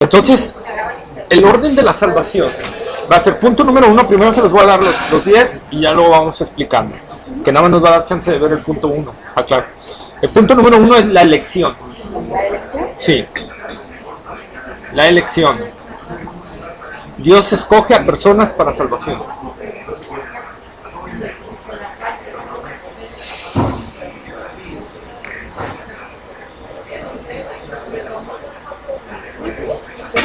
Entonces, el orden de la salvación va a ser punto número 1. Primero se los voy a dar los 10 y ya luego vamos explicando. Que nada más nos va a dar chance de ver el punto 1. Ah, claro. El punto número 1 es la elección. ¿La elección? Sí. La elección. Dios escoge a personas para salvación.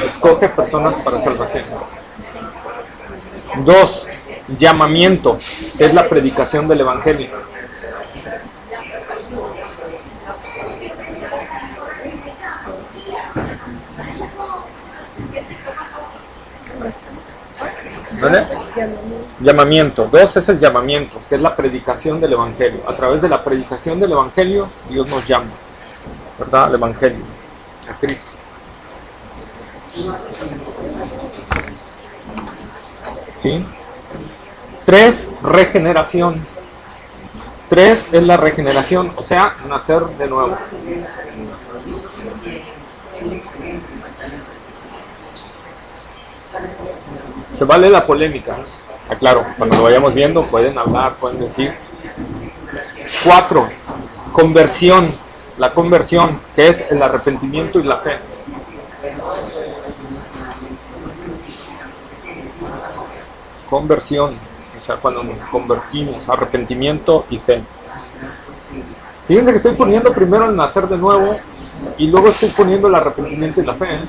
Escoge personas para salvación. 2. Llamamiento, que es la predicación del Evangelio. ¿Vale? Llamamiento. 2 es el llamamiento, que es la predicación del Evangelio. A través de la predicación del Evangelio, Dios nos llama, ¿verdad? Al Evangelio, a Cristo. ¿Sí? 3, regeneración. 3 es la regeneración, o sea, nacer de nuevo. Se vale la polémica. Aclaro, cuando lo vayamos viendo pueden hablar, pueden decir. 4, conversión. La conversión, que es el arrepentimiento y la fe. Conversión, o sea, cuando nos convertimos, arrepentimiento y fe. Fíjense que estoy poniendo primero el nacer de nuevo y luego estoy poniendo el arrepentimiento y la fe.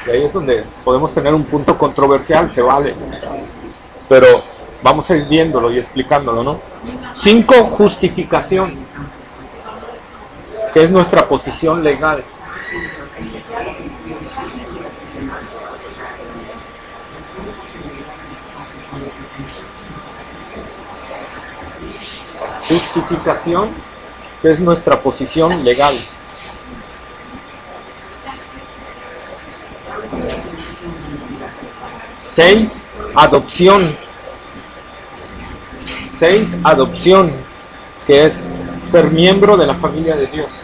Y ahí es donde podemos tener un punto controversial, se vale. Pero vamos a ir viéndolo y explicándolo, ¿no? 5, justificación, que es nuestra posición legal. Justificación, que es nuestra posición legal. 6, adopción. 6, adopción, que es ser miembro de la familia de Dios.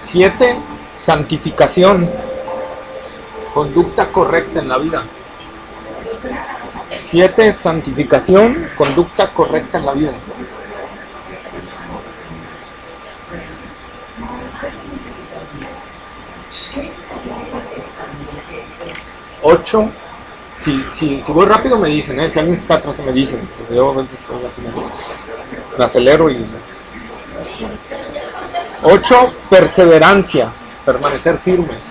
Siete, santificación, conducta correcta en la vida. 7, santificación, conducta correcta en la vida. 8, si voy rápido me dicen, si alguien está atrás me dicen, porque yo a veces me acelero y... 8, perseverancia, permanecer firmes.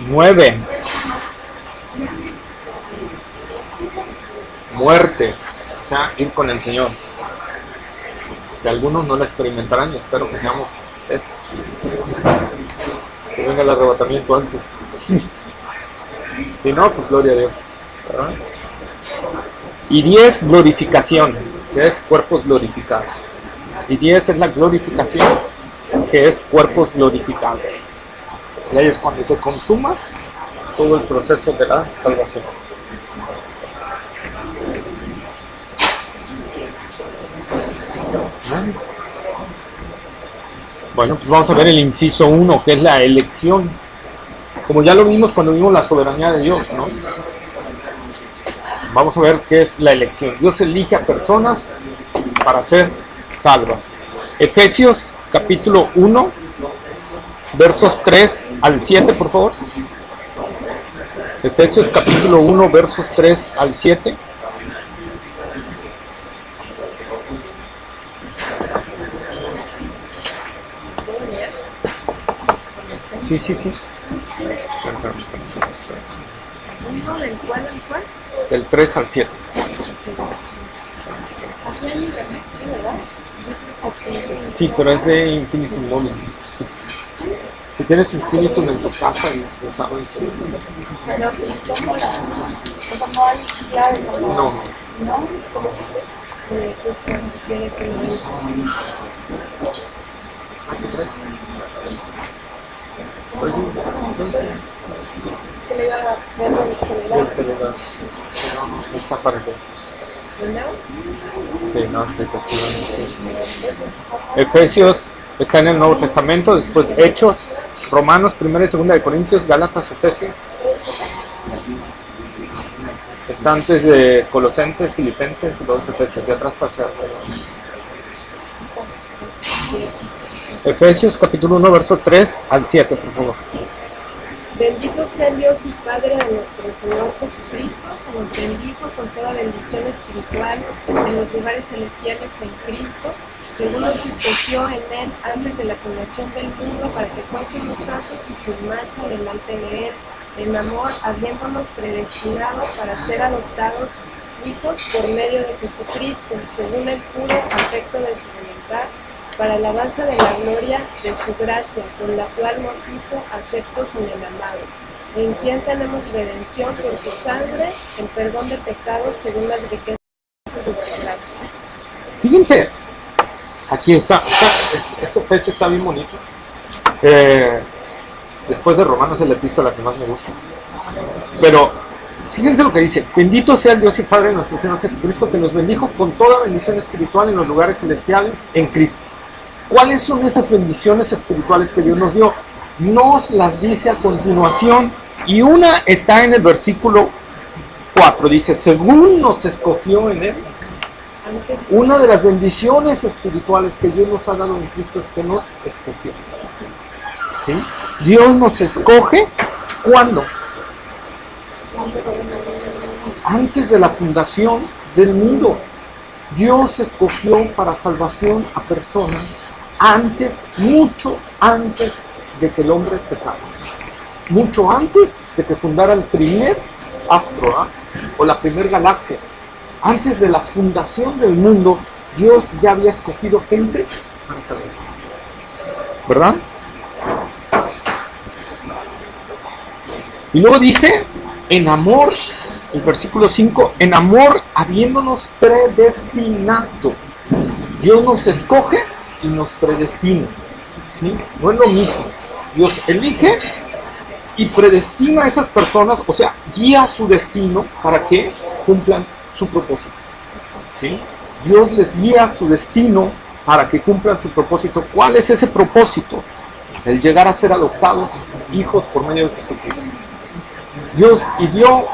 9, muerte, o sea, ir con el Señor. Que algunos no lo experimentarán y espero que seamos eso. Que venga el arrebatamiento antes. Si no, pues gloria a Dios, ¿verdad? Y 10, glorificación, que es cuerpos glorificados. Y 10 es la glorificación, que es cuerpos glorificados. Y ahí es cuando se consuma todo el proceso de la salvación. Bueno, pues vamos a ver el inciso 1, que es la elección. Como ya lo vimos cuando vimos la soberanía de Dios, ¿no? Vamos a ver qué es la elección. Dios elige a personas para ser salvas. Efesios capítulo 1, versos 3 al 7, por favor. Efesios capítulo 1, versos 3 al 7. Sí. ¿Uno del cual al cual? Del 3 al 7. Así hay internet, sí, ¿verdad? Sí, pero es de Infinitum Móvil. Si tienes Infinitum en tu casa y lo sabes. Pero sí, ¿cómo la no hay clave como, No. ¿no? Que esta se quiere que lo diga. Es que le iba a ver en el celular. No está para qué. ¿No? Sí, no, estoy castigando. Eso está. Efesios está en el Nuevo Testamento, después Hechos, Romanos, 1 y 2 de Corintios, Gálatas, Efesios. Está antes de Colosenses, Filipenses y luego Efesios, de atrás para hacer. Efesios capítulo 1, verso 3 al 7, por favor. Bendito sea el Dios y Padre de nuestro Señor Jesucristo, que nos bendijo con toda bendición espiritual en los lugares celestiales en Cristo, según nos escogió en Él antes de la fundación del mundo para que fuésemos santos y sin mancha delante de Él, en amor, habiéndonos predestinados para ser adoptados hijos por medio de Jesucristo, según el puro afecto de su voluntad, para la alabanza de la gloria de su gracia, con la cual nos hizo aceptos en el amado, en quien tenemos redención por su sangre, el perdón de pecados según las riquezas de su gracia. Fíjense, aquí está este Efesios está bien bonito. Después de Romanos es la epístola que más me gusta. Pero fíjense lo que dice: bendito sea el Dios y Padre de nuestro Señor Jesucristo, que nos bendijo con toda bendición espiritual en los lugares celestiales en Cristo. ¿Cuáles son esas bendiciones espirituales que Dios nos dio? Nos las dice a continuación, y una está en el versículo 4, dice: según nos escogió en Él. Una de las bendiciones espirituales que Dios nos ha dado en Cristo es que nos escogió. ¿Sí? Dios nos escoge, ¿cuándo? Antes de la fundación del mundo. Dios escogió para salvación a personas antes, mucho antes de que el hombre pecara. Mucho antes de que fundara el primer astro, o la primera galaxia. Antes de la fundación del mundo, Dios ya había escogido gente para salvación. ¿Verdad? Y luego dice, en amor, el versículo 5, en amor habiéndonos predestinado. Dios nos escoge y nos predestina. ¿Sí? No es lo mismo. Dios elige y predestina a esas personas, o sea, guía su destino para que cumplan su propósito. ¿Sí? Dios les guía su destino para que cumplan su propósito. ¿Cuál es ese propósito? El llegar a ser adoptados hijos por medio de Jesucristo. Dios dio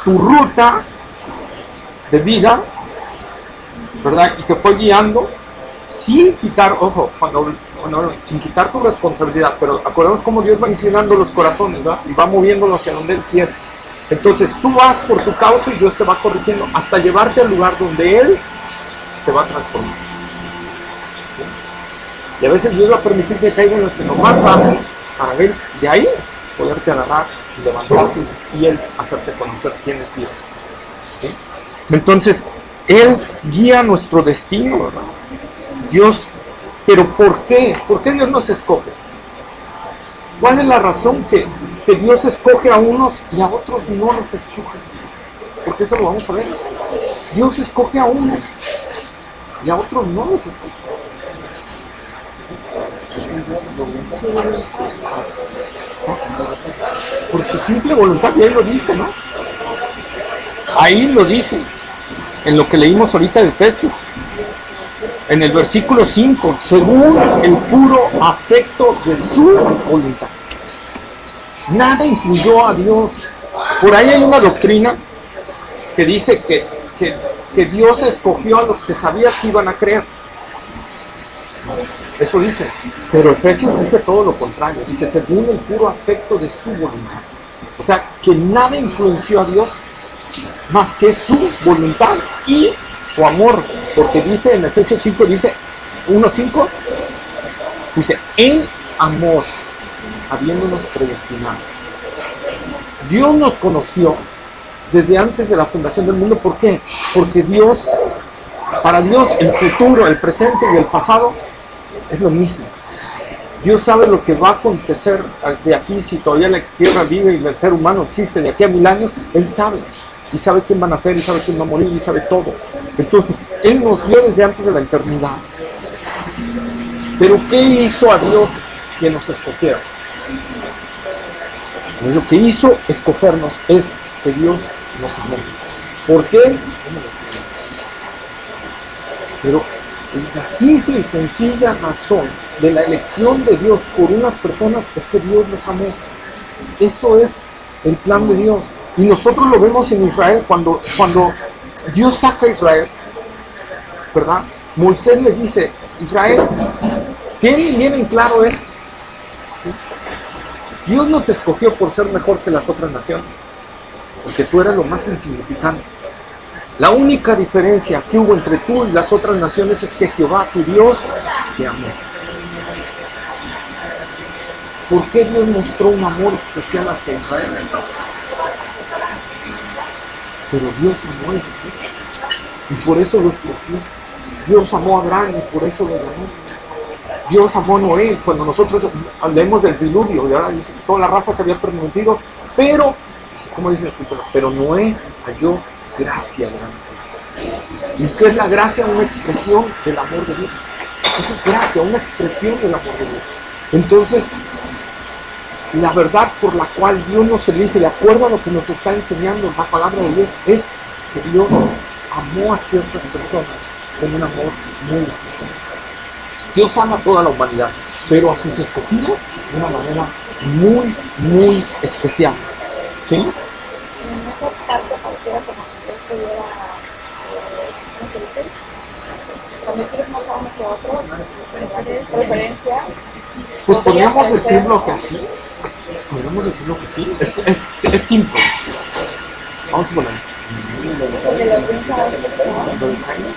tu ruta de vida, ¿verdad? Y te fue guiando sin quitar, ojo, sin quitar tu responsabilidad, pero acordemos cómo Dios va inclinando los corazones, ¿verdad? Y va moviéndolos hacia donde Él quiere. Entonces tú vas por tu causa y Dios te va corrigiendo hasta llevarte al lugar donde Él te va a transformar. ¿Sí? Y a veces Dios va a permitir que caiga en lo más bajo para ver de ahí poderte agarrar y levantarte y Él hacerte conocer quién es Dios. ¿Sí? Entonces, Él guía nuestro destino, ¿verdad? Dios, pero ¿por qué? ¿Por qué Dios nos escoge? ¿Cuál es la razón que Dios escoge a unos y a otros no los escoge? Porque eso lo vamos a ver. Dios escoge a unos y a otros no los escoge. Por su simple voluntad, y ahí lo dice, ¿no? Ahí lo dice, en lo que leímos ahorita de Efesios, en el versículo 5, según el puro afecto de su voluntad. Nada influyó a Dios. Por ahí hay una doctrina que dice que Dios escogió a los que sabía que iban a creer. Eso dice, pero Efesios dice todo lo contrario, dice según el puro afecto de su voluntad. O sea, que nada influenció a Dios más que su voluntad y su amor, porque dice en Efesios 5, dice 1:5, dice en amor, habiéndonos predestinado. Dios nos conoció desde antes de la fundación del mundo. ¿Por qué? Porque para Dios el futuro, el presente y el pasado es lo mismo. Dios sabe lo que va a acontecer de aquí, si todavía la tierra vive y el ser humano existe de aquí a 1000 años, Él sabe. y sabe quién van a ser, y sabe quién va a morir, y sabe todo. Entonces, Él nos vio desde antes de la eternidad. Pero ¿qué hizo a Dios que nos escogiera? Pues lo que hizo escogernos es que Dios nos amó. ¿Por qué? Pero la simple y sencilla razón de la elección de Dios por unas personas es que Dios los amó. Eso es el plan de Dios. Y nosotros lo vemos en Israel cuando Dios saca a Israel, ¿verdad? Moisés le dice, Israel, tienen bien en claro esto. ¿Sí? Dios no te escogió por ser mejor que las otras naciones, porque tú eras lo más insignificante. La única diferencia que hubo entre tú y las otras naciones es que Jehová, tu Dios, te amó. ¿Por qué Dios mostró un amor especial hacia Israel? Pero Dios amó a Israel y por eso lo escogió. Dios amó a Abraham y por eso lo llamó. Dios amó a Noé. Cuando nosotros hablemos del diluvio, y ahora dice que toda la raza se había permitido, pero, ¿cómo dice la escritura? Pero Noé halló gracia delante. ¿Y qué es la gracia? Una expresión del amor de Dios. Eso es gracia, una expresión del amor de Dios. Entonces, la verdad por la cual Dios nos elige, de acuerdo a lo que nos está enseñando la palabra de Dios, es que Dios amó a ciertas personas con un amor muy especial. Dios ama a toda la humanidad, pero a sus escogidos de una manera muy, muy especial. ¿Sí? En esa parte pareciera como si Dios tuviera, ¿cómo se dice? Cuando quieres más a uno que a otros, preferencia. Pues podríamos decirlo que así. Podríamos decirlo que sí. Es simple. Vamos a poner. Sí, porque lo piensas, ¿no? Lo de Jaime.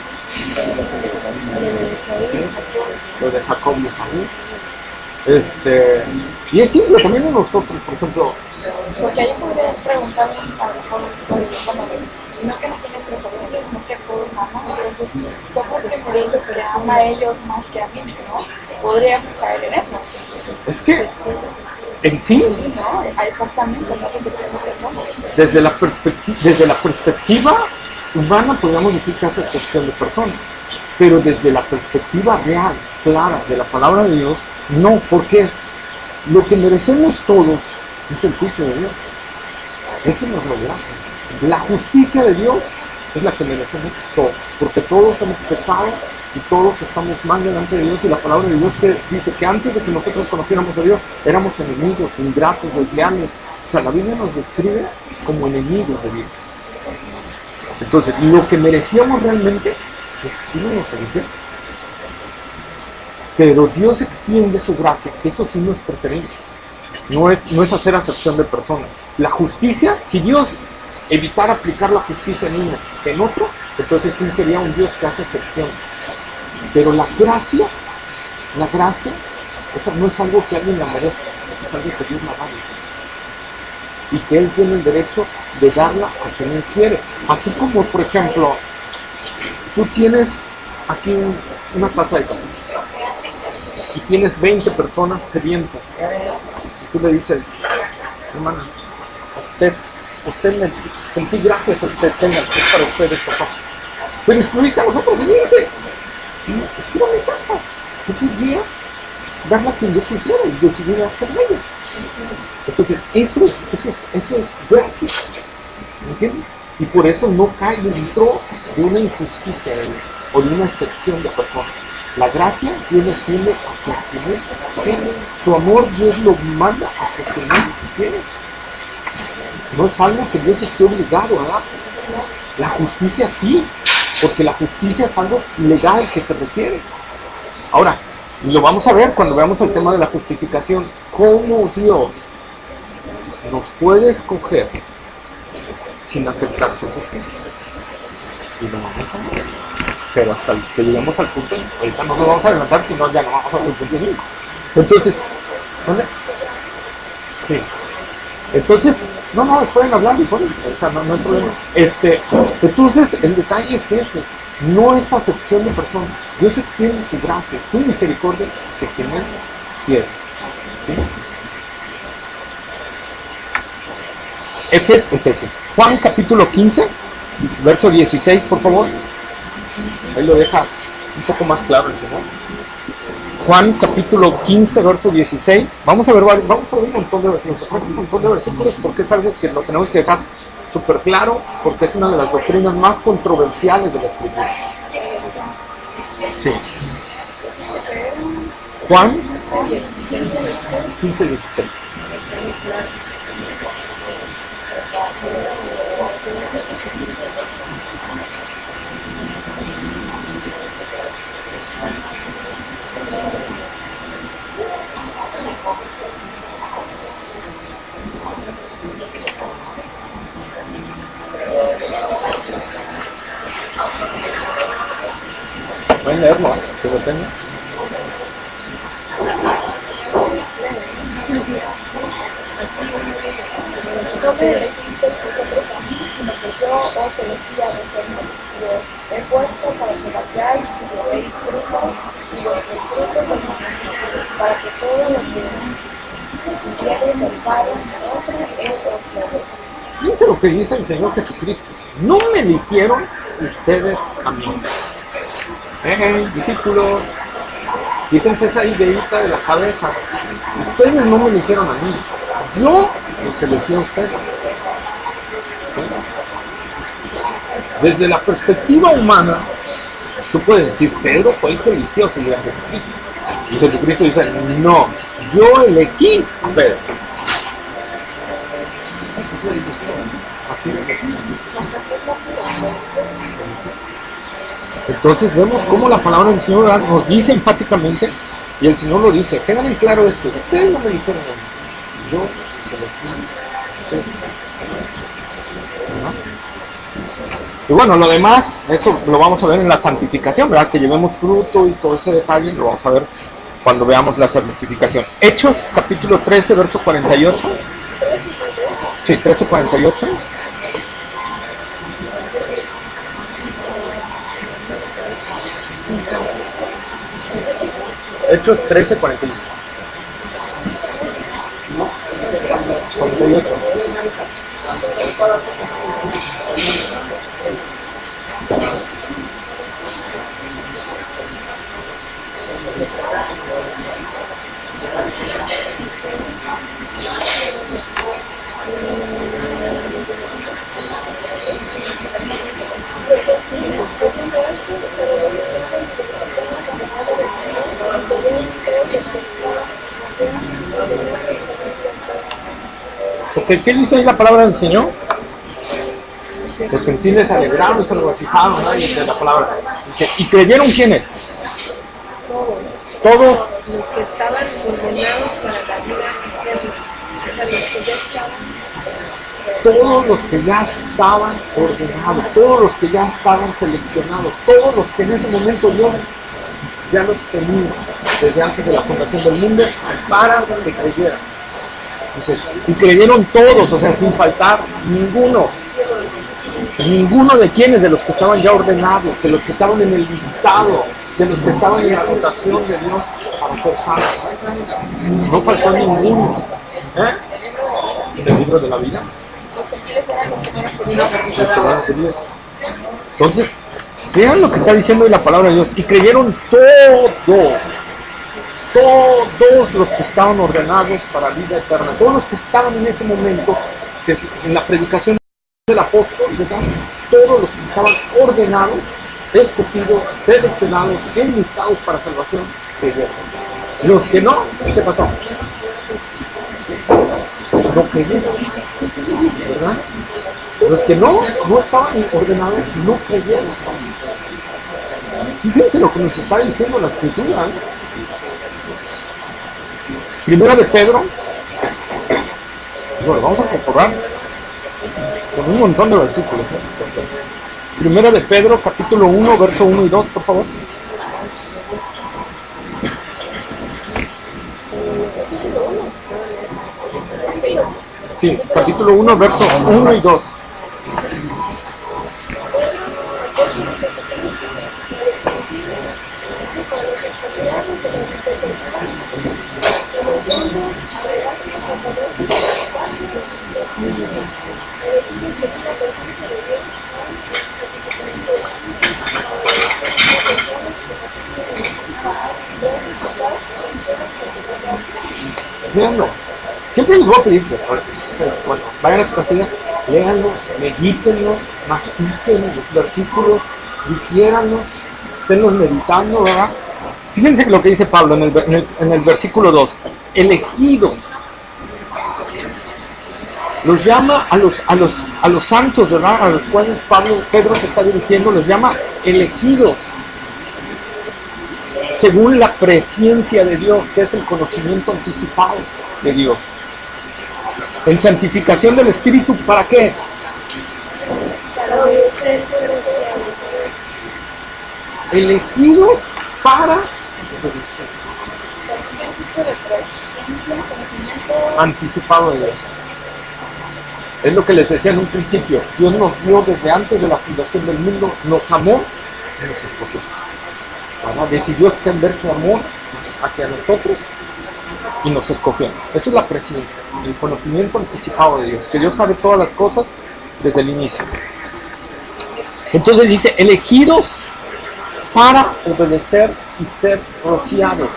Sí. Lo de Jacob y Esaú. Y es simple también en nosotros, por ejemplo. Porque ahí podría preguntarme a lo mejor, bueno, no que no tienen preferencias, no que todos aman, entonces, ¿cómo es que me dices que ama a ellos más que a mí, no? Podríamos caer en eso. Es que en sí, Sí, ¿no? Exactamente, no se aceptan de personas. desde la perspectiva humana podríamos decir que hace excepción de personas, pero desde la perspectiva real, clara, de la palabra de Dios, no, porque lo que merecemos todos es el juicio de Dios. Esa es la realidad. La justicia de Dios es la que merecemos todos, porque todos hemos pecado y todos estamos mal delante de Dios, y la palabra de Dios que dice que antes de que nosotros conociéramos a Dios éramos enemigos, ingratos, desleales. O sea, la Biblia nos describe como enemigos de Dios. Entonces, lo que merecíamos realmente es irnos al infierno. Pero Dios extiende su gracia, que eso sí no es preferencia. No es hacer acepción de personas. La justicia, si Dios evitara aplicar la justicia en uno que en otro, entonces sí sería un Dios que hace excepción. Pero la gracia, esa no es algo que alguien la merezca, es algo que Dios la da. Y que Él tiene el derecho de darla a quien Él quiere. Así como, por ejemplo, tú tienes aquí una taza de café y tienes 20 personas sedientas. Y tú le dices, hermana, usted me sentí gracias a usted, tenga, es para usted esta taza. Pero excluiste a los otros 20. Es que era mi casa. Yo podía darla a quien yo quisiera y decidí hacerla ella. Entonces, eso es gracia. ¿Me entiendes? Y por eso no cae dentro de una injusticia de Dios o de una excepción de personas. La gracia Dios nos tiende hacia quien Él quiere. Su amor Dios lo manda hacia quien Él quiere. No es algo que Dios esté obligado a dar. La justicia sí, porque la justicia es algo legal que se requiere. Ahora, lo vamos a ver cuando veamos el tema de la justificación. ¿Cómo Dios nos puede escoger sin aceptar su justicia? Y lo vamos a ver. Pero hasta que lleguemos al punto, ahorita no nos vamos a adelantar, sino ya no vamos al punto 5. Entonces, ¿dónde? Sí. Entonces, no, pueden hablar y pueden, o sea, no hay problema. Entonces, el detalle es ese. No es acepción de personas. Dios extiende su gracia, su misericordia hacia quien Él quiere. ¿Sí? Efesios. Juan capítulo 15, verso 16, por favor. Ahí lo deja un poco más claro el Señor. Juan capítulo 15, verso 16. Vamos a ver un montón de versículos. Un montón de versículos porque es algo que lo tenemos que dejar súper claro, porque es una de las doctrinas más controversiales de la Escritura. Sí. Juan 15, 16. Pueden leerlo, que lo tengo. No me elegisteis vosotros a mí, sino que yo os elegí a vosotros, y os he puesto para que vayáis y llevéis frutos, y vuestros frutos permanezcan, para que todo lo que quieres el Padre en otro, Él os lo dé. Fíjense lo que dice el Señor Jesucristo. No me eligieron ustedes a mí. Discípulos, quítense esa ideita de la cabeza. Ustedes no me eligieron a mí. Yo los elegí a ustedes. Desde la perspectiva humana, tú puedes decir, Pedro fue el que eligió seguir a Jesucristo. Y Jesucristo dice, no, yo elegí a Pedro. Así es. Entonces vemos cómo la palabra del Señor nos dice enfáticamente, y el Señor lo dice, tengan en claro esto, ustedes no me eligieron a mí, yo elegí a ustedes. ¿Verdad? Y bueno, lo demás, eso lo vamos a ver en la santificación, ¿verdad? Que llevemos fruto y todo ese detalle, lo vamos a ver cuando veamos la santificación. Hechos, capítulo 13, verso 48. Sí, 13, 48. Hechos 13, 48. ¿No? 48. Porque, ¿qué dice ahí la palabra del Señor? Los gentiles se alegraron y se regocijaron, ¿no? De la palabra. Dice, ¿y creyeron quiénes? Todos los que estaban ordenados para la vida eterna. O sea, los que ya estaban. Todos los que ya estaban ordenados, todos los que ya estaban seleccionados, todos los que en ese momento Dios ya los tenía desde antes de la fundación del mundo para que creyeran. Dice, y creyeron todos, o sea, sin faltar ninguno de quienes, de los que estaban ya ordenados, de los que estaban en el listado, de los que estaban en la votación de Dios para ser salvos. No faltó ninguno. ¿Del libro de la vida? Los gentiles eran los que no eran judíos. Entonces, vean lo que está diciendo hoy la palabra de Dios. Y creyeron todos los que estaban ordenados para vida eterna, todos los que estaban en ese momento, en la predicación del apóstol, ¿verdad? Todos los que estaban ordenados, escogidos, seleccionados, enlistados para salvación, creyeron. Los que no, ¿qué pasó? No creyeron, ¿verdad? Los que no estaban ordenados, no creyeron. Fíjense lo que nos está diciendo la Escritura, Primera de Pedro, bueno, vamos a comprobar con un montón de versículos. Primera de Pedro, capítulo 1, verso 1 y 2, por favor. Sí, capítulo 1, verso 1 y 2. Léanlo. Siempre les voy a pedir que bueno, vayan a su casilla, léanlo, medítenlo, mastiquen los versículos, digiéranlos, esténlos meditando, ¿verdad? Fíjense lo que dice Pablo en el versículo 2. Elegidos. Los llama a los santos, ¿verdad? A los cuales Pedro se está dirigiendo, los llama elegidos. Según la presciencia de Dios, que es el conocimiento anticipado de Dios. En santificación del Espíritu, ¿para qué? Para obedecer. Elegidos para obedecer. Anticipado de Dios. Es lo que les decía en un principio. Dios nos vio desde antes de la fundación del mundo, nos amó y nos escogió. ¿Verdad? Decidió extender su amor hacia nosotros y nos escogió. Eso es la presencia, el conocimiento anticipado de Dios, que Dios sabe todas las cosas desde el inicio. Entonces dice, elegidos para obedecer y ser rociados.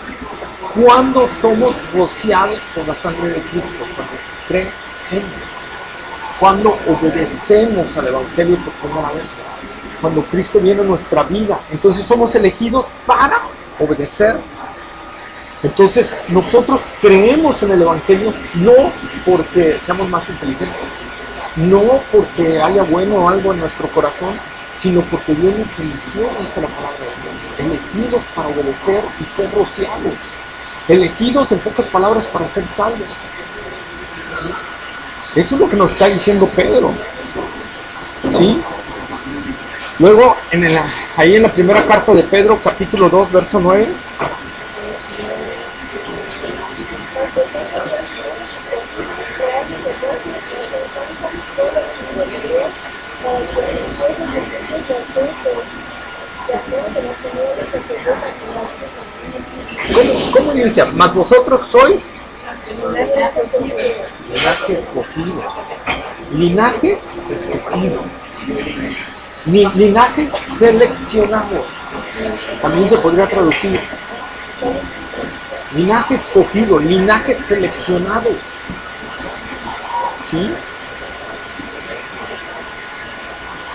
¿Cuándo somos rociados por la sangre de Cristo? Cuando creemos. Cuando obedecemos al Evangelio por primera vez. Cuando Cristo viene a nuestra vida. Entonces somos elegidos para obedecer. Entonces nosotros creemos en el Evangelio no porque seamos más inteligentes, no porque haya bueno o algo en nuestro corazón, sino porque Dios nos eligió, dice la palabra de Dios, elegidos para obedecer y ser rociados, elegidos en pocas palabras para ser salvos. Eso es lo que nos está diciendo Pedro, ¿sí? Luego, ahí en la primera carta de Pedro, capítulo 2, verso 9, ¿Cómo inicia? Mas vosotros sois linaje escogido. Linaje escogido. Linaje seleccionado. También se podría traducir. Linaje escogido, linaje seleccionado. ¿Sí?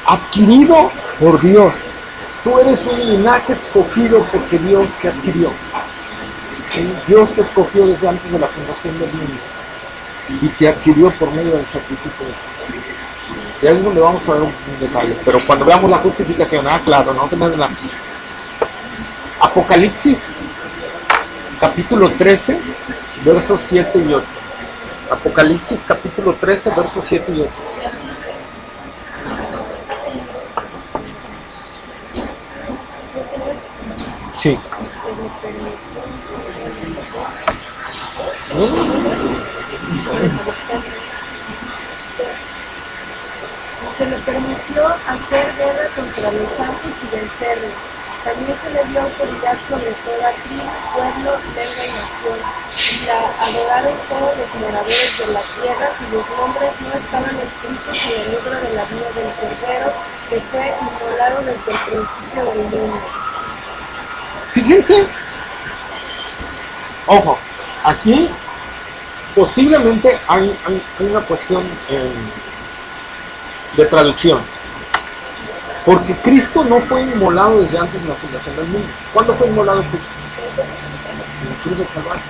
Adquirido por Dios. Tú eres un linaje escogido porque Dios te adquirió. ¿Sí? Dios te escogió desde antes de la fundación del mundo y te adquirió por medio del sacrificio de Cristo. Y ahí es donde vamos a ver un detalle. Pero cuando veamos la justificación, claro, no se me da. Apocalipsis, capítulo 13, versos 7 y 8. Apocalipsis, capítulo 13, versos 7 y 8. Sí. Se le permitió hacer guerra contra los santos y vencerlos. También se le dio autoridad sobre toda tribu, pueblo, lengua y nación. Y la adoraron todos los moradores de la tierra, cuyos nombres no estaban escritos en el libro de la vida del Cordero, que fue inmolado desde el principio del mundo. Fíjense, ojo, aquí posiblemente hay una cuestión de traducción, porque Cristo no fue inmolado desde antes de la fundación del mundo. ¿Cuándo fue inmolado Cristo? En la cruz del Calvario.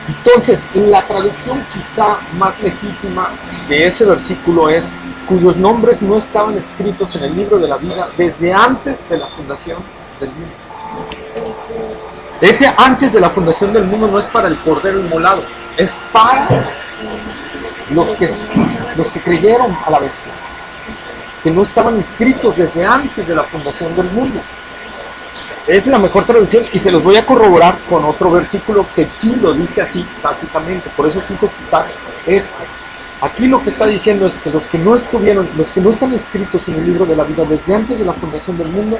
Entonces, en la traducción quizá más legítima de ese versículo es cuyos nombres no estaban escritos en el libro de la vida desde antes de la fundación del mundo. Ese antes de la fundación del mundo no es para el Cordero inmolado, es para los que creyeron a la bestia, que no estaban inscritos desde antes de la fundación del mundo. Es la mejor traducción y se los voy a corroborar con otro versículo que sí lo dice así tácitamente, por eso quise citar este. Aquí lo que está diciendo es que los que no están escritos en el libro de la vida desde antes de la fundación del mundo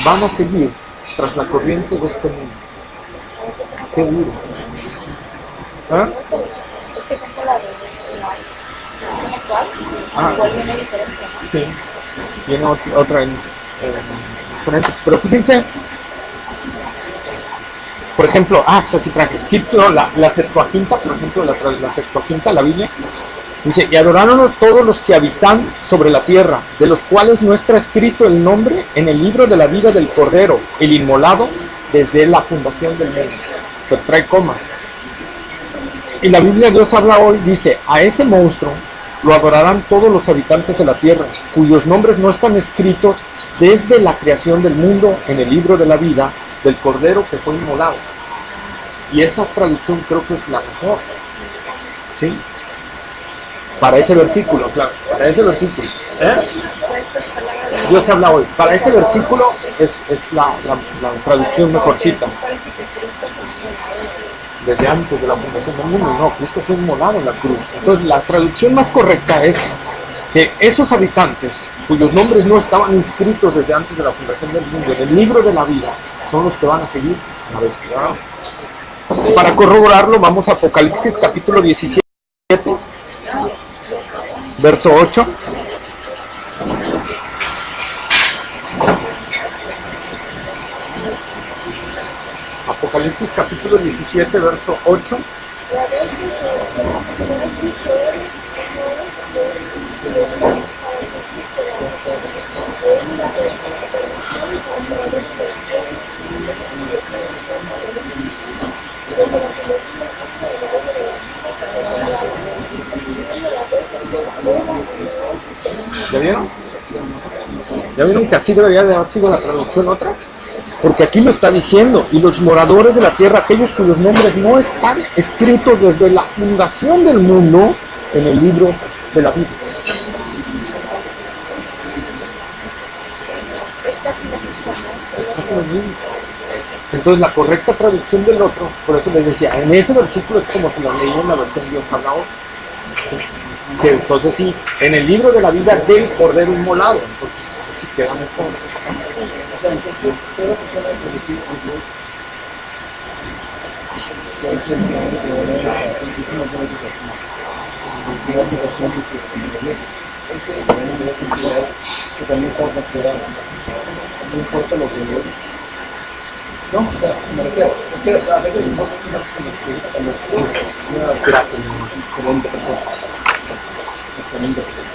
van a seguir tras la corriente de este mundo. Qué duro. ¿Ah? Es que tanto la de la versión actual, igual viene diferente, ¿no? Sí, viene otra en diferente. Pero fíjense, por ejemplo, aquí traje, cito la Septuaginta, por ejemplo, la Septuaginta, la Biblia, dice, y adoraron todos los que habitan sobre la tierra, de los cuales no está escrito el nombre en el libro de la vida del Cordero, el inmolado desde la fundación del mundo. Pero trae comas. Y la Biblia Dios habla hoy, dice, a ese monstruo lo adorarán todos los habitantes de la tierra, cuyos nombres no están escritos desde la creación del mundo en el libro de la vida del Cordero que fue inmolado. Y esa traducción creo que es la mejor. ¿Sí? Para ese versículo, claro, para ese versículo. Dios habla hoy. Para ese versículo es la traducción mejorcita. Desde antes de la fundación del mundo, no, Cristo fue inmolado en la cruz. Entonces la traducción más correcta es que esos habitantes cuyos nombres no estaban inscritos desde antes de la fundación del mundo en el libro de la vida son los que van a seguir la bestia. Para corroborarlo vamos a Apocalipsis capítulo 17 verso 8. Apocalipsis capítulo 17 verso 8. ¿Ya vieron? ¿Ya vieron que así debería de haber sido la traducción otra? Porque aquí lo está diciendo, y los moradores de la tierra, aquellos cuyos nombres no están escritos desde la fundación del mundo en el libro de la vida. Es casi lo mismo, ¿no? Es casi lo mismo. Entonces la correcta traducción del otro, por eso les decía, en ese versículo es como se lo leí en la versión Dios habla hoy. Que entonces sí, en el libro de la vida del Cordero inmolado, entonces sí queda mejor. O sea, entonces, toda persona que le pide a Dios, puede ser que incluso no puede que sea así. Y hace razón que se siente ese también debe considerar que también está considerado. No importa lo que Dios. No, o sea, me refiero, es que a veces no una persona que cuando una Gracias. excelente persona. Excelente persona.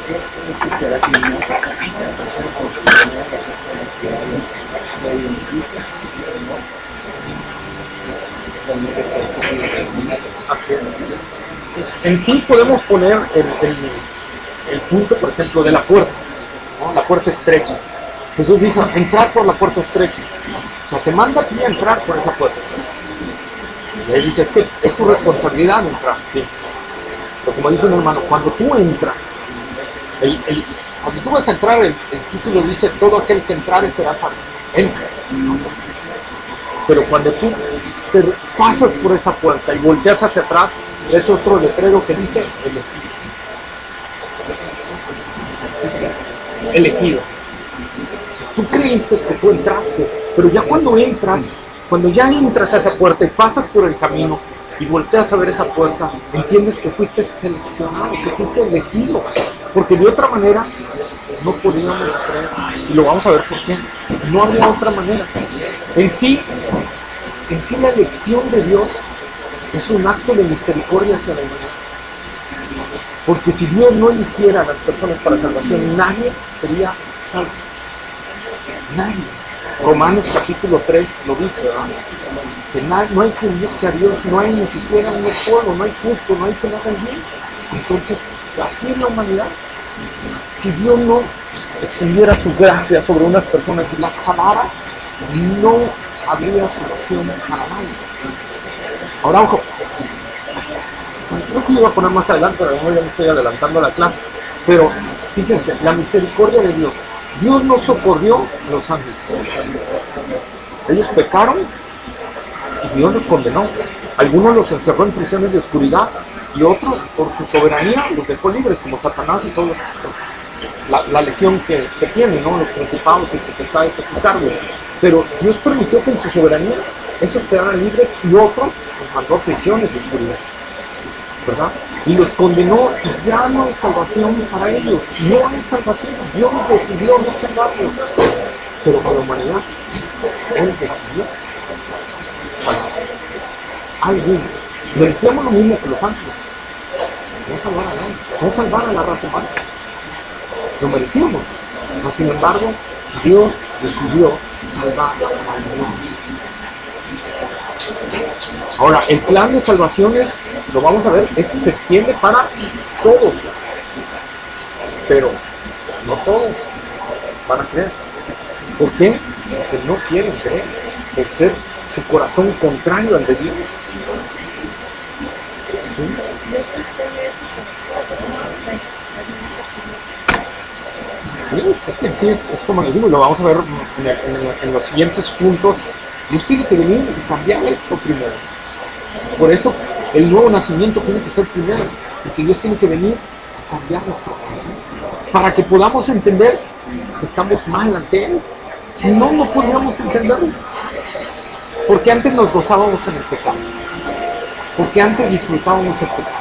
Es decir, que la comunidad, la persona con la persona que la identifica, ¿no? Así es. En sí podemos poner el punto, por ejemplo, de la puerta, ¿no? La puerta estrecha. Jesús dijo, entrar por la puerta estrecha. O sea, te manda a ti a entrar por esa puerta. Y ahí dice, es que es tu responsabilidad entrar, sí. Pero como dice un hermano, cuando tú entras, cuando tú vas a entrar, el título dice, todo aquel que entrare será salvo. Entra. Pero cuando tú te pasas por esa puerta y volteas hacia atrás, es otro letrero que dice elegido. Elegido. O sea, tú creíste que tú entraste, pero ya cuando ya entras a esa puerta y pasas por el camino y volteas a ver esa puerta, entiendes que fuiste seleccionado, que fuiste elegido, porque de otra manera no podíamos creer, y lo vamos a ver por qué. No había otra manera. En sí la elección de Dios es un acto de misericordia hacia la humanidad. Porque si Dios no eligiera a las personas para salvación, nadie sería salvo. Nadie. Romanos capítulo 3 lo dice, ¿verdad? Que no hay quien busque a Dios, no hay ni siquiera uno solo, no hay justo, no hay quien haga el bien. Entonces, así es la humanidad. Si Dios no extendiera su gracia sobre unas personas y las jalara, no habría salvación para nadie. Ahora, ojo, creo que lo voy a poner más adelante, pero ya me estoy adelantando a la clase. Pero fíjense, la misericordia de Dios. Dios no socorrió a los ángeles. Ellos pecaron y Dios los condenó. Algunos los encerró en prisiones de oscuridad y otros, por su soberanía, los dejó libres, como Satanás y todos los otros. la legión que tiene, ¿no? Los principados que está ejercitando. Pero Dios permitió que en su soberanía esos quedaran libres y otros los mandó a prisiones de oscuridad, ¿verdad? Y los condenó y ya no hay salvación para ellos. No hay salvación. Dios decidió no salvarlos. Pero para la humanidad, Él decidió salvar. Algunos. Merecíamos lo mismo que los ángeles. No salvar a nadie. No salvar a la raza humana. Lo merecíamos. Pero sin embargo, Dios decidió salvar a la humanidad. Ahora, el plan de salvaciones, lo vamos a ver, se extiende para todos. Pero no todos van a creer. ¿Por qué? Porque no quieren creer. Por ser su corazón contrario al de Dios. ¿Sí? Sí, es que sí, es como les digo, y lo vamos a ver en los siguientes puntos. Dios tiene que venir y cambiar esto primero. Por eso el nuevo nacimiento tiene que ser primero, porque Dios tiene que venir a cambiar nuestro corazón, para que podamos entender que estamos mal ante Él. Si no, no podríamos entenderlo. Porque antes nos gozábamos en el pecado, porque antes disfrutábamos el pecado,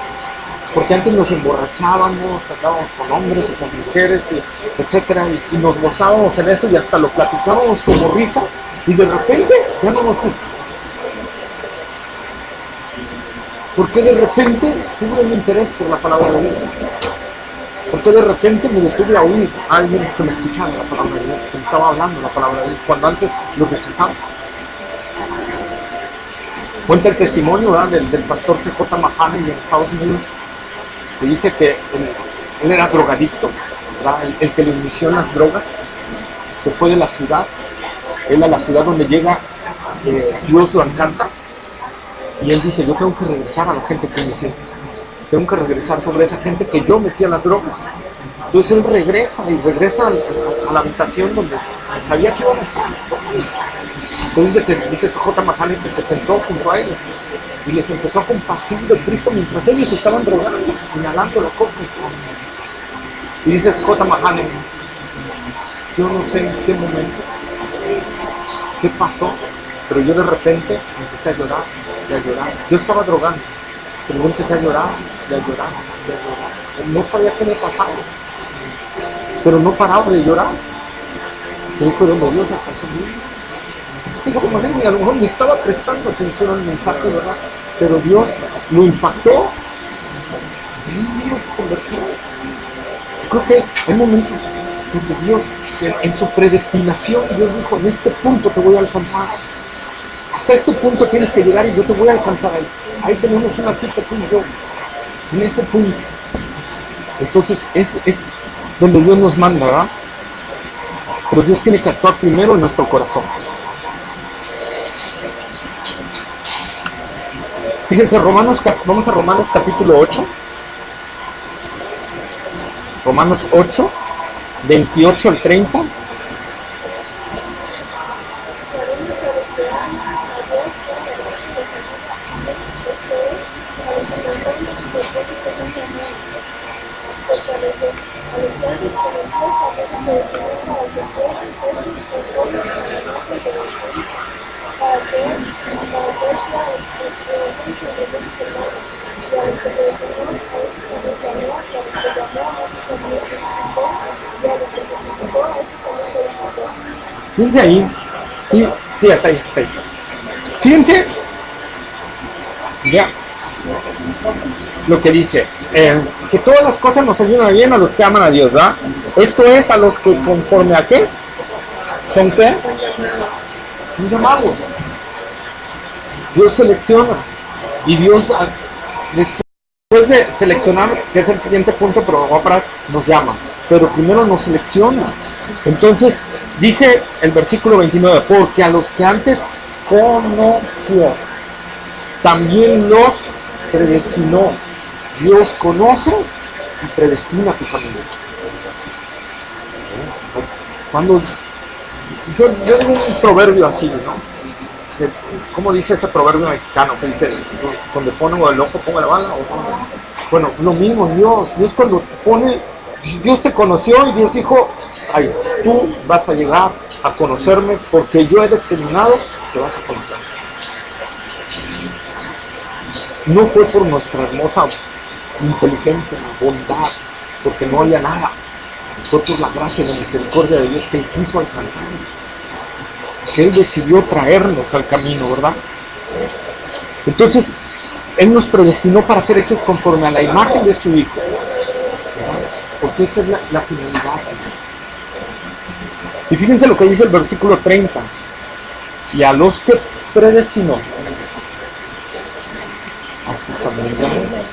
porque antes nos emborrachábamos, andábamos con hombres o con mujeres, etc. Y nos gozábamos en eso y hasta lo platicábamos como risa, y de repente ya no nos gusta. ¿Por qué de repente tuve un interés por la palabra de Dios? ¿Por qué de repente me detuve a oír a alguien que me escuchaba la palabra de Dios, que me estaba hablando la palabra de Dios, cuando antes lo rechazaba? Cuenta el testimonio, ¿verdad?, del pastor C.J. Mahaney en Estados Unidos, que dice que él era drogadicto, ¿verdad? El que le inició en las drogas, se fue de la ciudad, él a la ciudad donde llega, Dios lo alcanza, y él dice: yo tengo que regresar a la gente que inicié, tengo que regresar sobre esa gente que yo metí a las drogas. Entonces él regresa a la habitación donde sabía que iban a estar. Entonces dice J. Mahaney que se sentó junto a ellos y les empezó a compartir de Cristo mientras ellos estaban drogando, inhalando la coca. Y dice J. Mahaney: yo no sé en qué momento, qué pasó, pero yo de repente empecé a llorar y a llorar. Yo estaba drogando, pero yo empecé a llorar y a llorar y a llorar. No sabía qué me pasaba, pero no paraba de llorar. Y ahí fue donde Dios alcanzó mi vida. Digo, como a lo mejor me estaba prestando atención al mensaje, ¿verdad? Pero Dios lo impactó y él mismo se convirtió. Creo que hay momentos donde Dios, en su predestinación, Dios dijo: en este punto te voy a alcanzar. Hasta este punto tienes que llegar y yo te voy a alcanzar ahí. Ahí tenemos una cita tú y yo, en ese punto. Entonces es donde Dios nos manda, ¿verdad? Pero Dios tiene que actuar primero en nuestro corazón. Fíjense, vamos a Romanos capítulo 8. Romanos 8, 28 al 30. Fíjense ahí, sí, hasta ahí. Fíjense, ya, lo que dice, que todas las cosas nos ayudan bien a los que aman a Dios, ¿verdad? Esto es a los que conforme a qué, ¿son qué? Son llamados. Dios selecciona, y Dios después de seleccionar, que es el siguiente punto, pero va a parar, nos llama, pero primero nos selecciona. Entonces dice el versículo 29: porque a los que antes conoció, también los predestinó. Dios conoce y predestina a tu familia. Cuando yo digo un proverbio así, ¿no? ¿Cómo dice ese proverbio mexicano? Que dice: donde pongo el ojo, pongo la bala. Bueno, lo mismo, Dios cuando te pone Dios te conoció y Dios dijo, ay, tú vas a llegar a conocerme porque yo he determinado que vas a conocerme. No fue por nuestra hermosa inteligencia, bondad, porque no había nada. Fue por la gracia y la misericordia de Dios que Él quiso alcanzar, que Él decidió traernos al camino, ¿verdad? Entonces, Él nos predestinó para ser hechos conforme a la imagen de su Hijo, ¿verdad? Porque esa es la finalidad. Y fíjense lo que dice el versículo 30. Y a los que predestinó, a estos también llamó.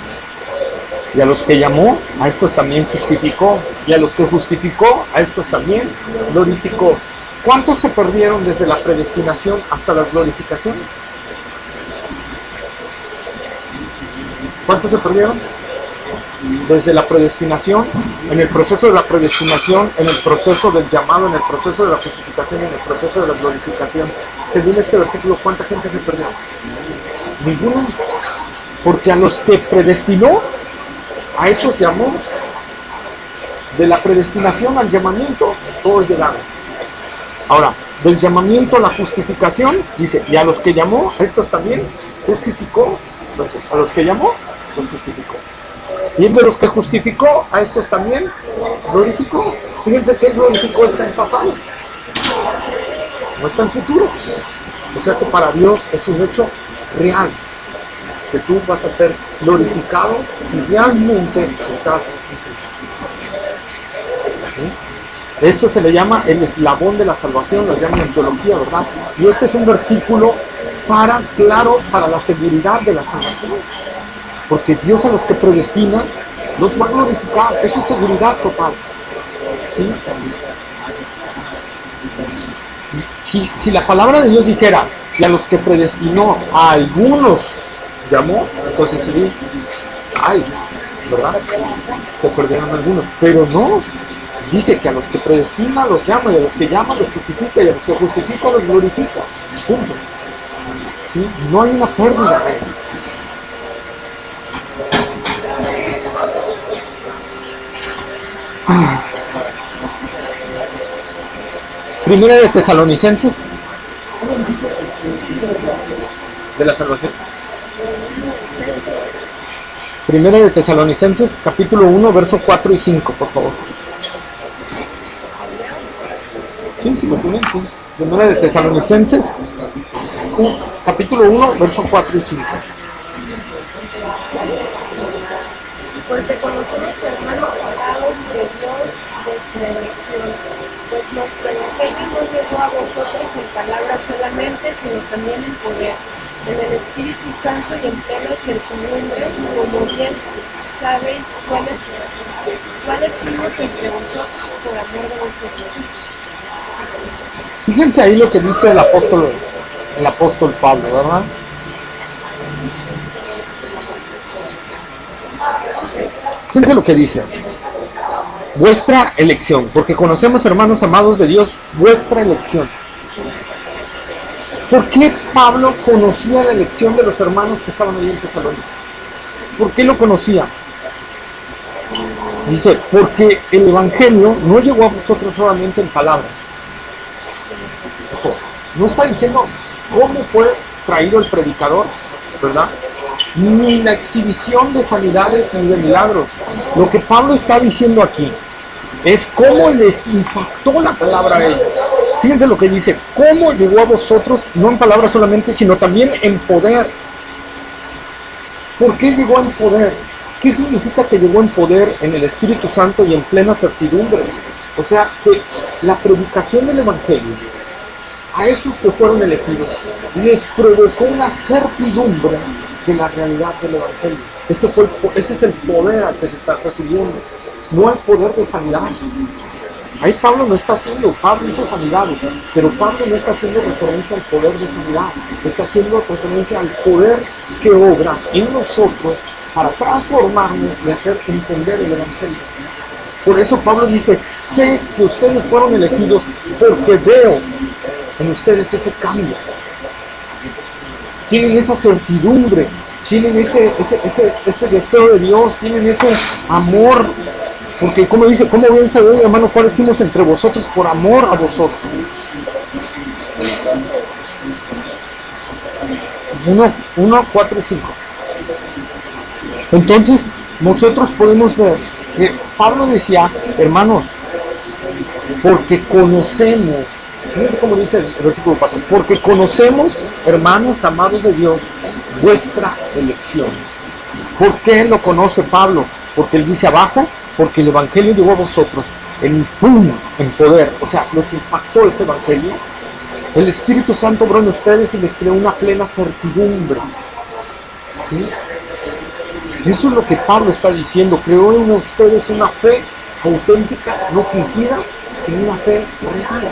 Y a los que llamó, a estos también justificó. Y a los que justificó, a estos también glorificó. ¿Cuántos se perdieron desde la predestinación hasta la glorificación? ¿Cuántos se perdieron? Desde la predestinación, en el proceso de la predestinación, en el proceso del llamado, en el proceso de la justificación, en el proceso de la glorificación. Según este versículo, ¿cuánta gente se perdió? Ninguno. Porque a los que predestinó, a esos llamó. De la predestinación al llamamiento, todos llegaron. Ahora, del llamamiento a la justificación, dice, y a los que llamó, a estos también justificó. Entonces, a los que llamó, los justificó. Y de los que justificó, a estos también glorificó. Fíjense que glorificó está en pasado, no está en futuro. O sea que para Dios es un hecho real, que tú vas a ser glorificado si realmente estás en Cristo. ¿Sí? Esto se le llama el eslabón de la salvación, lo llaman en teología, ¿verdad? Y este es un versículo para la seguridad de la salvación. Porque Dios a los que predestina los va a glorificar. Eso es seguridad total. ¿Sí? Si la palabra de Dios dijera, y a los que predestinó a algunos llamó, entonces sí, ay, ¿verdad? Se perdieron algunos. Pero no, dice que a los que predestina los llama, y a los que llama los justifica, y a los que justifica los glorifica. Punto. ¿Sí? No hay una pérdida ahí. Primera de Tesalonicenses, de la salvación. Primera de Tesalonicenses, capítulo 1, verso 4 y 5, por favor. Sí, Primera de Tesalonicenses, capítulo 1, verso 4 y 5. Porque conocemos, hermanos amados, de Dios vuestra elección, pues nuestro evangelio no llegó a vosotros en palabras solamente, sino también en poder, en el Espíritu Santo y en plena certidumbre, como bien sabéis cuáles fuimos entre vosotros por amor de vosotros. Fíjense ahí lo que dice el apóstol Pablo, ¿verdad? Fíjense lo que dice. Vuestra elección, porque conocemos, hermanos amados de Dios, vuestra elección. ¿Por qué Pablo conocía la elección de los hermanos que estaban ahí en Tesalónica? ¿Por qué lo conocía? Dice, porque el evangelio no llegó a vosotros solamente en palabras. No está diciendo cómo fue traído el predicador, ¿verdad? Ni la exhibición de sanidades ni de milagros. Lo que Pablo está diciendo aquí es cómo les impactó la palabra a ellos. Fíjense lo que dice, cómo llegó a vosotros, no en palabras solamente, sino también en poder. ¿Por qué llegó en poder? ¿Qué significa que llegó en poder en el Espíritu Santo y en plena certidumbre? O sea, que la predicación del Evangelio a esos que fueron elegidos les provocó una certidumbre de la realidad del Evangelio. Ese es el poder al que se está refiriendo, no el poder de sanidad. Ahí Pablo no está haciendo, Pablo hizo sanidades, pero Pablo no está haciendo referencia al poder de sanidad, está haciendo referencia al poder que obra en nosotros para transformarnos y hacer entender el Evangelio. Por eso Pablo dice, sé que ustedes fueron elegidos porque veo en ustedes ese cambio. Tienen esa certidumbre, tienen ese deseo de Dios, tienen ese amor Porque como dice, ¿cómo bien saber, hermano, cuáles fuimos entre vosotros por amor a vosotros? 1, 4 y 5. Entonces, nosotros podemos ver que Pablo decía, hermanos, porque conocemos, fíjense cómo dice el versículo 4, porque conocemos, hermanos amados de Dios, vuestra elección. ¿Por qué lo conoce Pablo? Porque él dice abajo, porque el evangelio llegó a vosotros en poder, o sea, los impactó ese evangelio. El Espíritu Santo obró en ustedes y les creó una plena certidumbre. ¿Sí? Eso es lo que Pablo está diciendo, creó en ustedes una fe auténtica, no fingida, sino una fe real.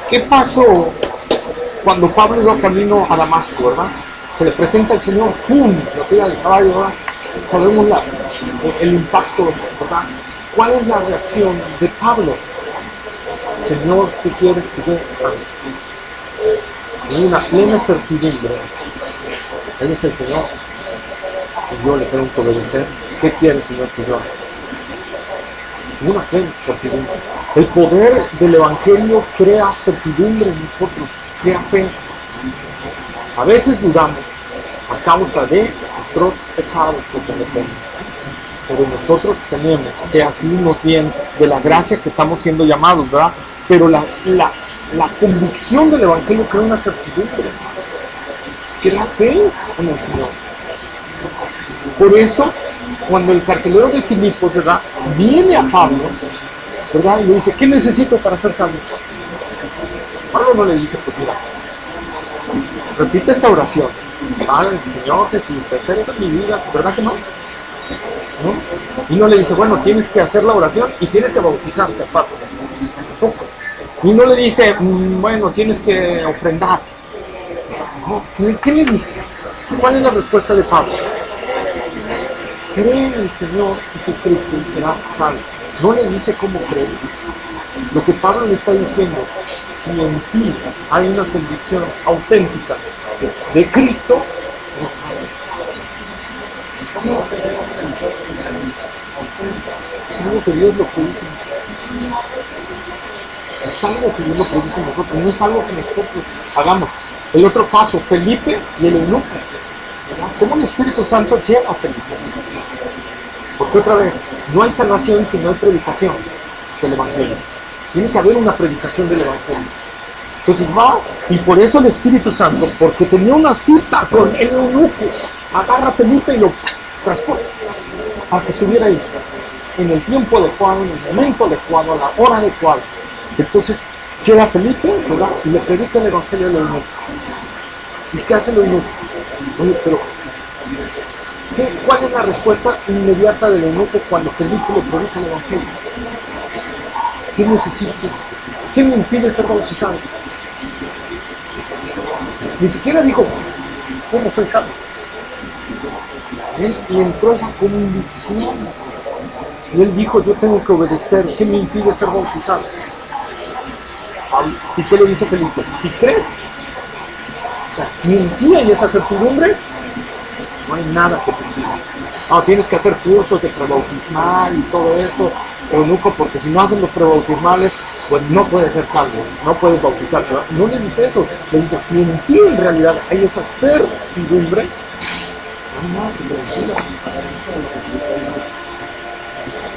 ¿Qué pasó cuando Pablo iba camino a Damasco, verdad? Se le presenta el Señor, ¡pum!, lo tira del caballo, ¿verdad? Sabemos el impacto, ¿verdad? ¿Cuál es la reacción de Pablo? Señor, ¿qué quieres que yo haga? Hay una plena certidumbre. Él es el Señor. Y yo le tengo que obedecer. ¿Qué quiere, Señor, que yo haga? Una plena certidumbre. El poder del Evangelio crea certidumbre en nosotros, crea fe. A veces dudamos a causa de nuestros pecados que cometemos. Pero nosotros tenemos que asirnos bien de la gracia que estamos siendo llamados, ¿verdad? Pero la convicción del Evangelio crea una certidumbre, crea fe en el Señor. Por eso, cuando el carcelero de Filipos, ¿verdad?, viene a Pablo, ¿verdad?, y le dice, ¿qué necesito para ser salvo? Pablo no le dice, pues mira, repite esta oración. Padre, Señor Jesús, te acerco en mi vida, ¿verdad que no? ¿No? Y no le dice, bueno, tienes que hacer la oración y tienes que bautizarte aparte. Y no le dice, bueno, tienes que ofrendar. No, ¿qué le dice? ¿Cuál es la respuesta de Pablo? Cree en el Señor Jesucristo y serás salvo. No le dice cómo creer. Lo que Pablo le está diciendo, si en ti hay una convicción auténtica de Cristo, es algo que Dios lo produce en nosotros. Es algo que Dios lo produce en nosotros, no es algo que nosotros hagamos. El otro caso, Felipe y el eunuco. ¿Cómo el Espíritu Santo lleva a Felipe? Porque otra vez, no hay salvación si no hay predicación del Evangelio. Tiene que haber una predicación del Evangelio. Entonces va, y por eso el Espíritu Santo, porque tenía una cita con el eunuco, agarra a Felipe y lo transporta para que estuviera ahí, en el tiempo adecuado, en el momento adecuado, a la hora adecuada. Entonces llega Felipe, ¿verdad?, y le predica el Evangelio al eunuco. ¿Y qué hace el eunuco? Oye, pero ¿cuál es la respuesta inmediata del eunuco cuando Felipe le predica el Evangelio? ¿Qué necesito? ¿Qué me impide ser bautizado? Ni siquiera dijo, ¿cómo soy salvo? Él le entró esa convicción. Y él dijo, yo tengo que obedecer. ¿Qué me impide ser bautizado? ¿Y qué le dice Felipe? Si crees, o sea, si en ti hay esa certidumbre, no hay nada que te impida. No, tienes que hacer cursos de prebautismal y todo esto, eunuco, porque si no hacen los prebautismales, pues no puedes ser salvo, no puedes bautizar. Pero no le dice eso, le dice, si en ti en realidad hay esa certidumbre, no hay nada que te impida.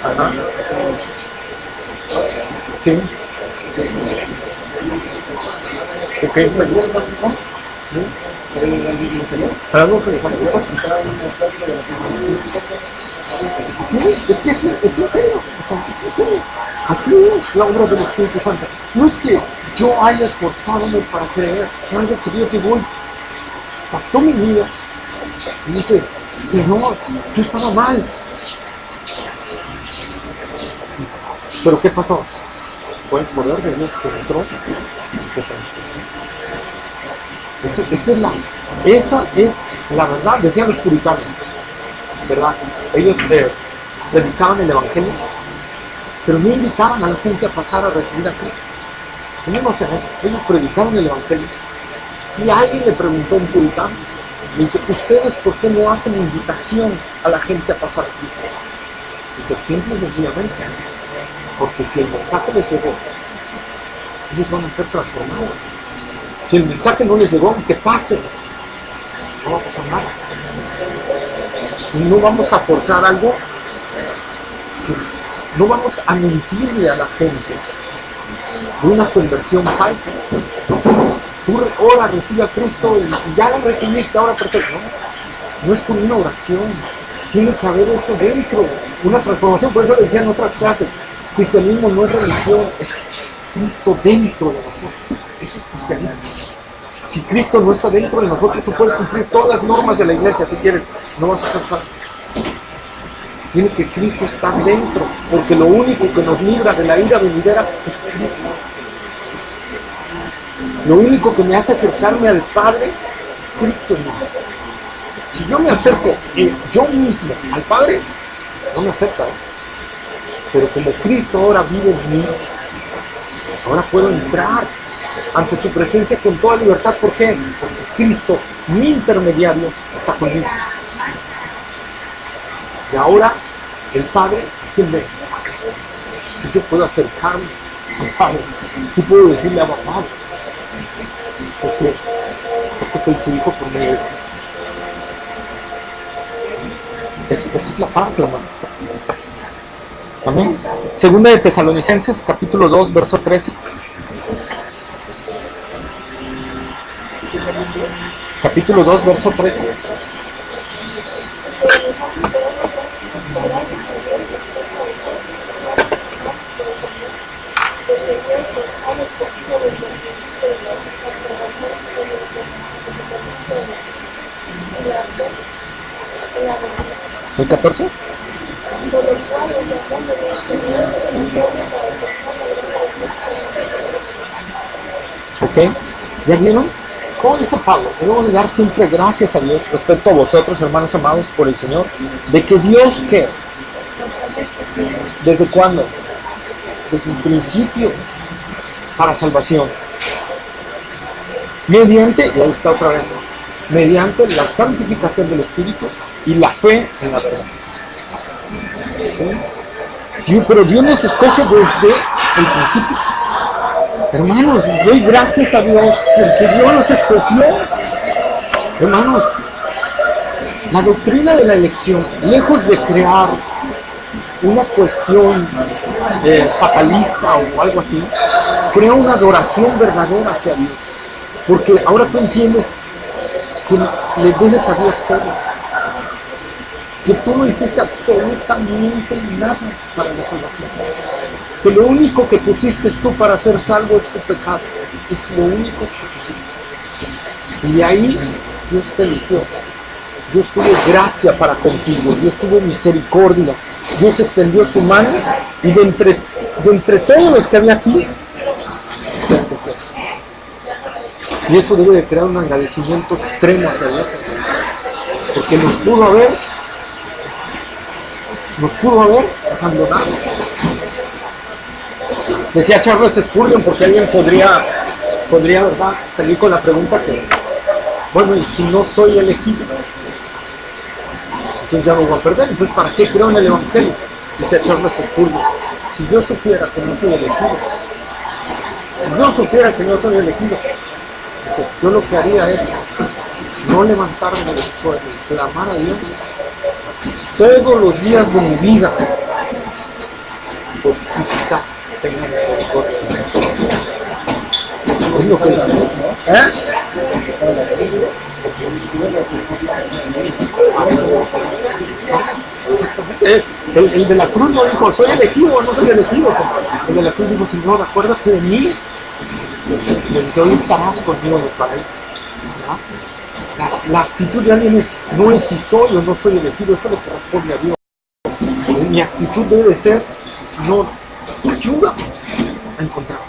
Ajá. Sí. Ok, ¿algo que le falta? Sí, es que es en serio, es en serio. Así es la obra del Espíritu Santo. No es que yo haya esforzado para creer, es algo que Dios llegó y impactó mi vida. Y dices, Señor, yo estaba mal. Pero ¿qué pasó? Fue el poder de Dios que entró y que transformó. Esa es la verdad, decían los puritanos, ¿verdad? Ellos predicaban el Evangelio, pero no invitaban a la gente a pasar a recibir a Cristo. Ellos no hacían eso, ellos predicaban el Evangelio. Y alguien le preguntó a un puritano, Le dice, ¿ustedes por qué no hacen invitación a la gente a pasar a Cristo? Dice, simple y sencillamente, porque si el mensaje les llegó, ellos van a ser transformados. Si el mensaje no les llegó, aunque pase, no va a pasar nada. Y no vamos a forzar algo, no vamos a mentirle a la gente de una conversión falsa. Tú ahora recibe a Cristo y ya lo recibiste, ahora perfecto. No es con una oración, tiene que haber eso dentro, una transformación. Por eso le decía en otras clases, cristianismo no es religión, es Cristo dentro de nosotros. Eso es cristianismo. Si Cristo no está dentro de nosotros, tú puedes cumplir todas las normas de la iglesia si quieres, no vas a hacer falta. Tiene que Cristo estar dentro, porque lo único que nos libra de la ira venidera es Cristo. Lo único que me hace acercarme al Padre es Cristo en mí. Si yo me acerco yo mismo al Padre, no me acerca. Pero como Cristo ahora vive en mí, ahora puedo entrar ante su presencia con toda libertad. ¿Por qué? Porque Cristo, mi intermediario, está conmigo. Y ahora el Padre, ¿quién ve? A Cristo. Y yo puedo acercarme al Padre y puedo decirle a papá, porque soy su hijo por medio de Cristo. Esa es la parte, hermano. Amén. Segunda de Tesalonicenses, capítulo 2, verso 13. Capítulo 2, verso 13. ¿El 14? Ok, ¿ya vieron? ¿Cómo dice Pablo? Debemos de dar siempre gracias a Dios respecto a vosotros, hermanos amados por el Señor, de que Dios, ¿qué? ¿Desde cuándo? Desde el principio, para salvación. Mediante, y ahí está otra vez, mediante la santificación del Espíritu y la fe en la verdad. ¿Sí? Pero Dios nos escoge desde el principio. Hermanos, doy gracias a Dios porque Dios nos escogió. Hermanos, la doctrina de la elección, lejos de crear una cuestión fatalista o algo así, crea una adoración verdadera hacia Dios. Porque ahora tú entiendes que le debes a Dios todo. Que tú no hiciste absolutamente nada para la salvación. Que lo único que pusiste tú para ser salvo es tu pecado. Es lo único que pusiste. Y de ahí Dios te eligió. Dios tuvo gracia para contigo. Dios tuvo misericordia. Dios extendió su mano y de entre todos los que había aquí, te escogió. Y eso debe de crear un agradecimiento extremo hacia Dios. Porque nos pudo haber abandonado. Decía Charles Spurgeon, porque alguien podría ¿verdad?, salir con la pregunta que, bueno, y si no soy elegido, entonces ya me voy a perder. Entonces, ¿para qué creo en el Evangelio? Decía Charles Spurgeon, si yo supiera que no soy elegido, dice, yo lo que haría es no levantarme del suelo y clamar a Dios todos los días de mi vida, porque si quizá tenga misericordia de mí. Es lo que el de la cruz no dijo, soy elegido o no soy elegido. El de la cruz dijo, Señor, acuérdate de mí. Le dice, hoy estarás conmigo en el paraíso. La actitud de alguien no es si soy o no soy elegido, eso le corresponde a Dios. Mi actitud debe ser, Señor, ayuda a encontrarme.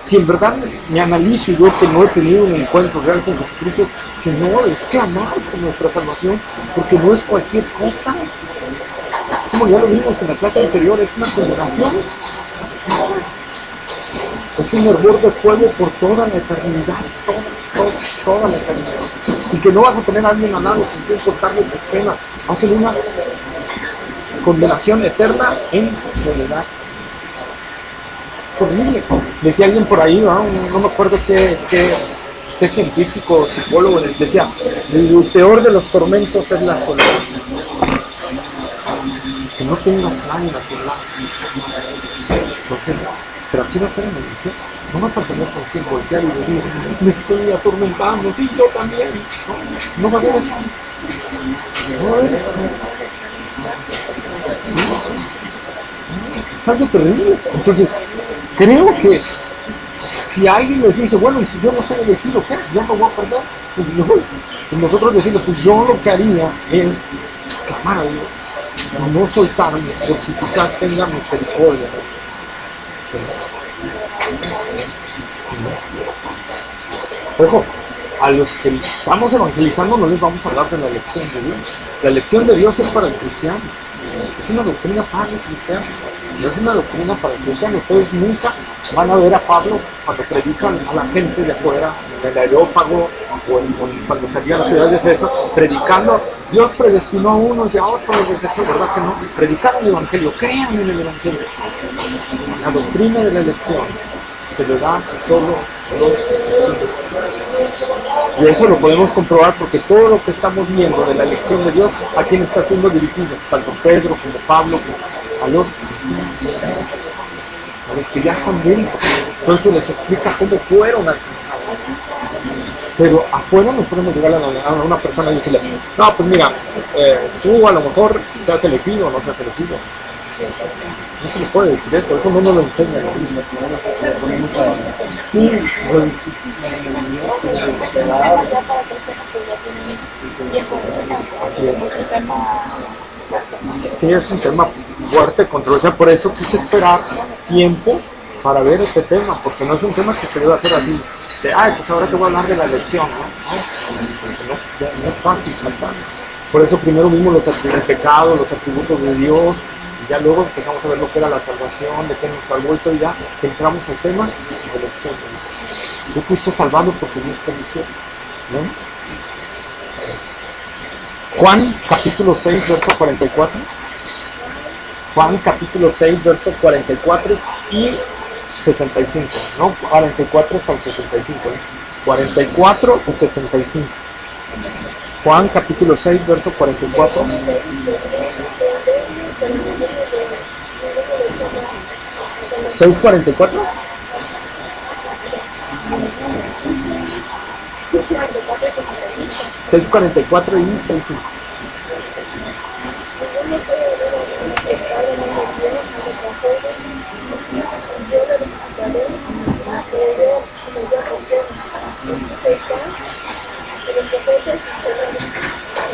Si en verdad me analizo y veo que no he tenido un encuentro real con Jesucristo, Señor, es clamar por nuestra salvación, porque no es cualquier cosa. Es como ya lo vimos en la clase anterior, es una condenación. Es un hervor de fuego por toda la eternidad, toda la eternidad. y que no vas a tener a alguien al lado con quien cortarle tus penas. Va a ser una condenación eterna en soledad. Horrible. Decía alguien por ahí, no me acuerdo qué científico, psicólogo, decía, el peor de los tormentos es la soledad. Que no tengas nadie a tu lado. Entonces, pero así va a ser en el infierno. No vas a tener con quien voltear y decir, me estoy atormentando, sí, yo también. No va a haber eso. No va a haber eso. Es algo terrible. Entonces, creo que si alguien les dice, bueno, y si yo no soy elegido, ¿qué? Yo no voy a perder. Pues nosotros decimos, pues yo lo que haría es clamar a Dios, no soltarme, por si quizás tenga misericordia. Ojo, a los que estamos evangelizando no les vamos a hablar de la elección de Dios. La elección de Dios es para el cristiano. Es una doctrina para el cristiano. No es una doctrina para el cristiano. Ustedes nunca van a ver a Pablo cuando predican a la gente de afuera, en el Areópago, o cuando salía a la ciudad de Efeso, predicando. Dios predestinó a unos y a otros los desechó, ¿verdad que no? Predicaron el Evangelio, crean en el Evangelio. La doctrina de la elección se le da solo a los cristianos. Y eso lo podemos comprobar porque todo lo que estamos viendo de la elección de Dios, ¿a quién está siendo dirigido? Tanto Pedro como Pablo, como a los cristianos, a los que ya están dentro. Entonces les explica cómo fueron alcanzados. Pero afuera no podemos llegar a una persona y decirle, no, pues mira, tú a lo mejor seas elegido o no seas elegido. No se le puede decir eso no nos lo enseña. Sí, así es. Sí, es un tema fuerte, controversial, por eso quise esperar tiempo para ver este tema, porque no es un tema que se debe hacer así, de, pues ahora te voy a hablar de la elección, no es fácil tratar. Por eso primero vimos el pecado, los atributos de Dios, y ya luego empezamos a ver lo que era la salvación, de qué nos salvó y todo, y ya entramos al tema de elección. Yo fuiste salvado porque Dios te eligió, ¿no? Juan capítulo 6, verso 44. Juan capítulo 6, verso 44 y 65. No, 44 hasta el 65. 44 y 65. Juan capítulo 6, verso 44. ¿6:44? 6:44 y 6:5.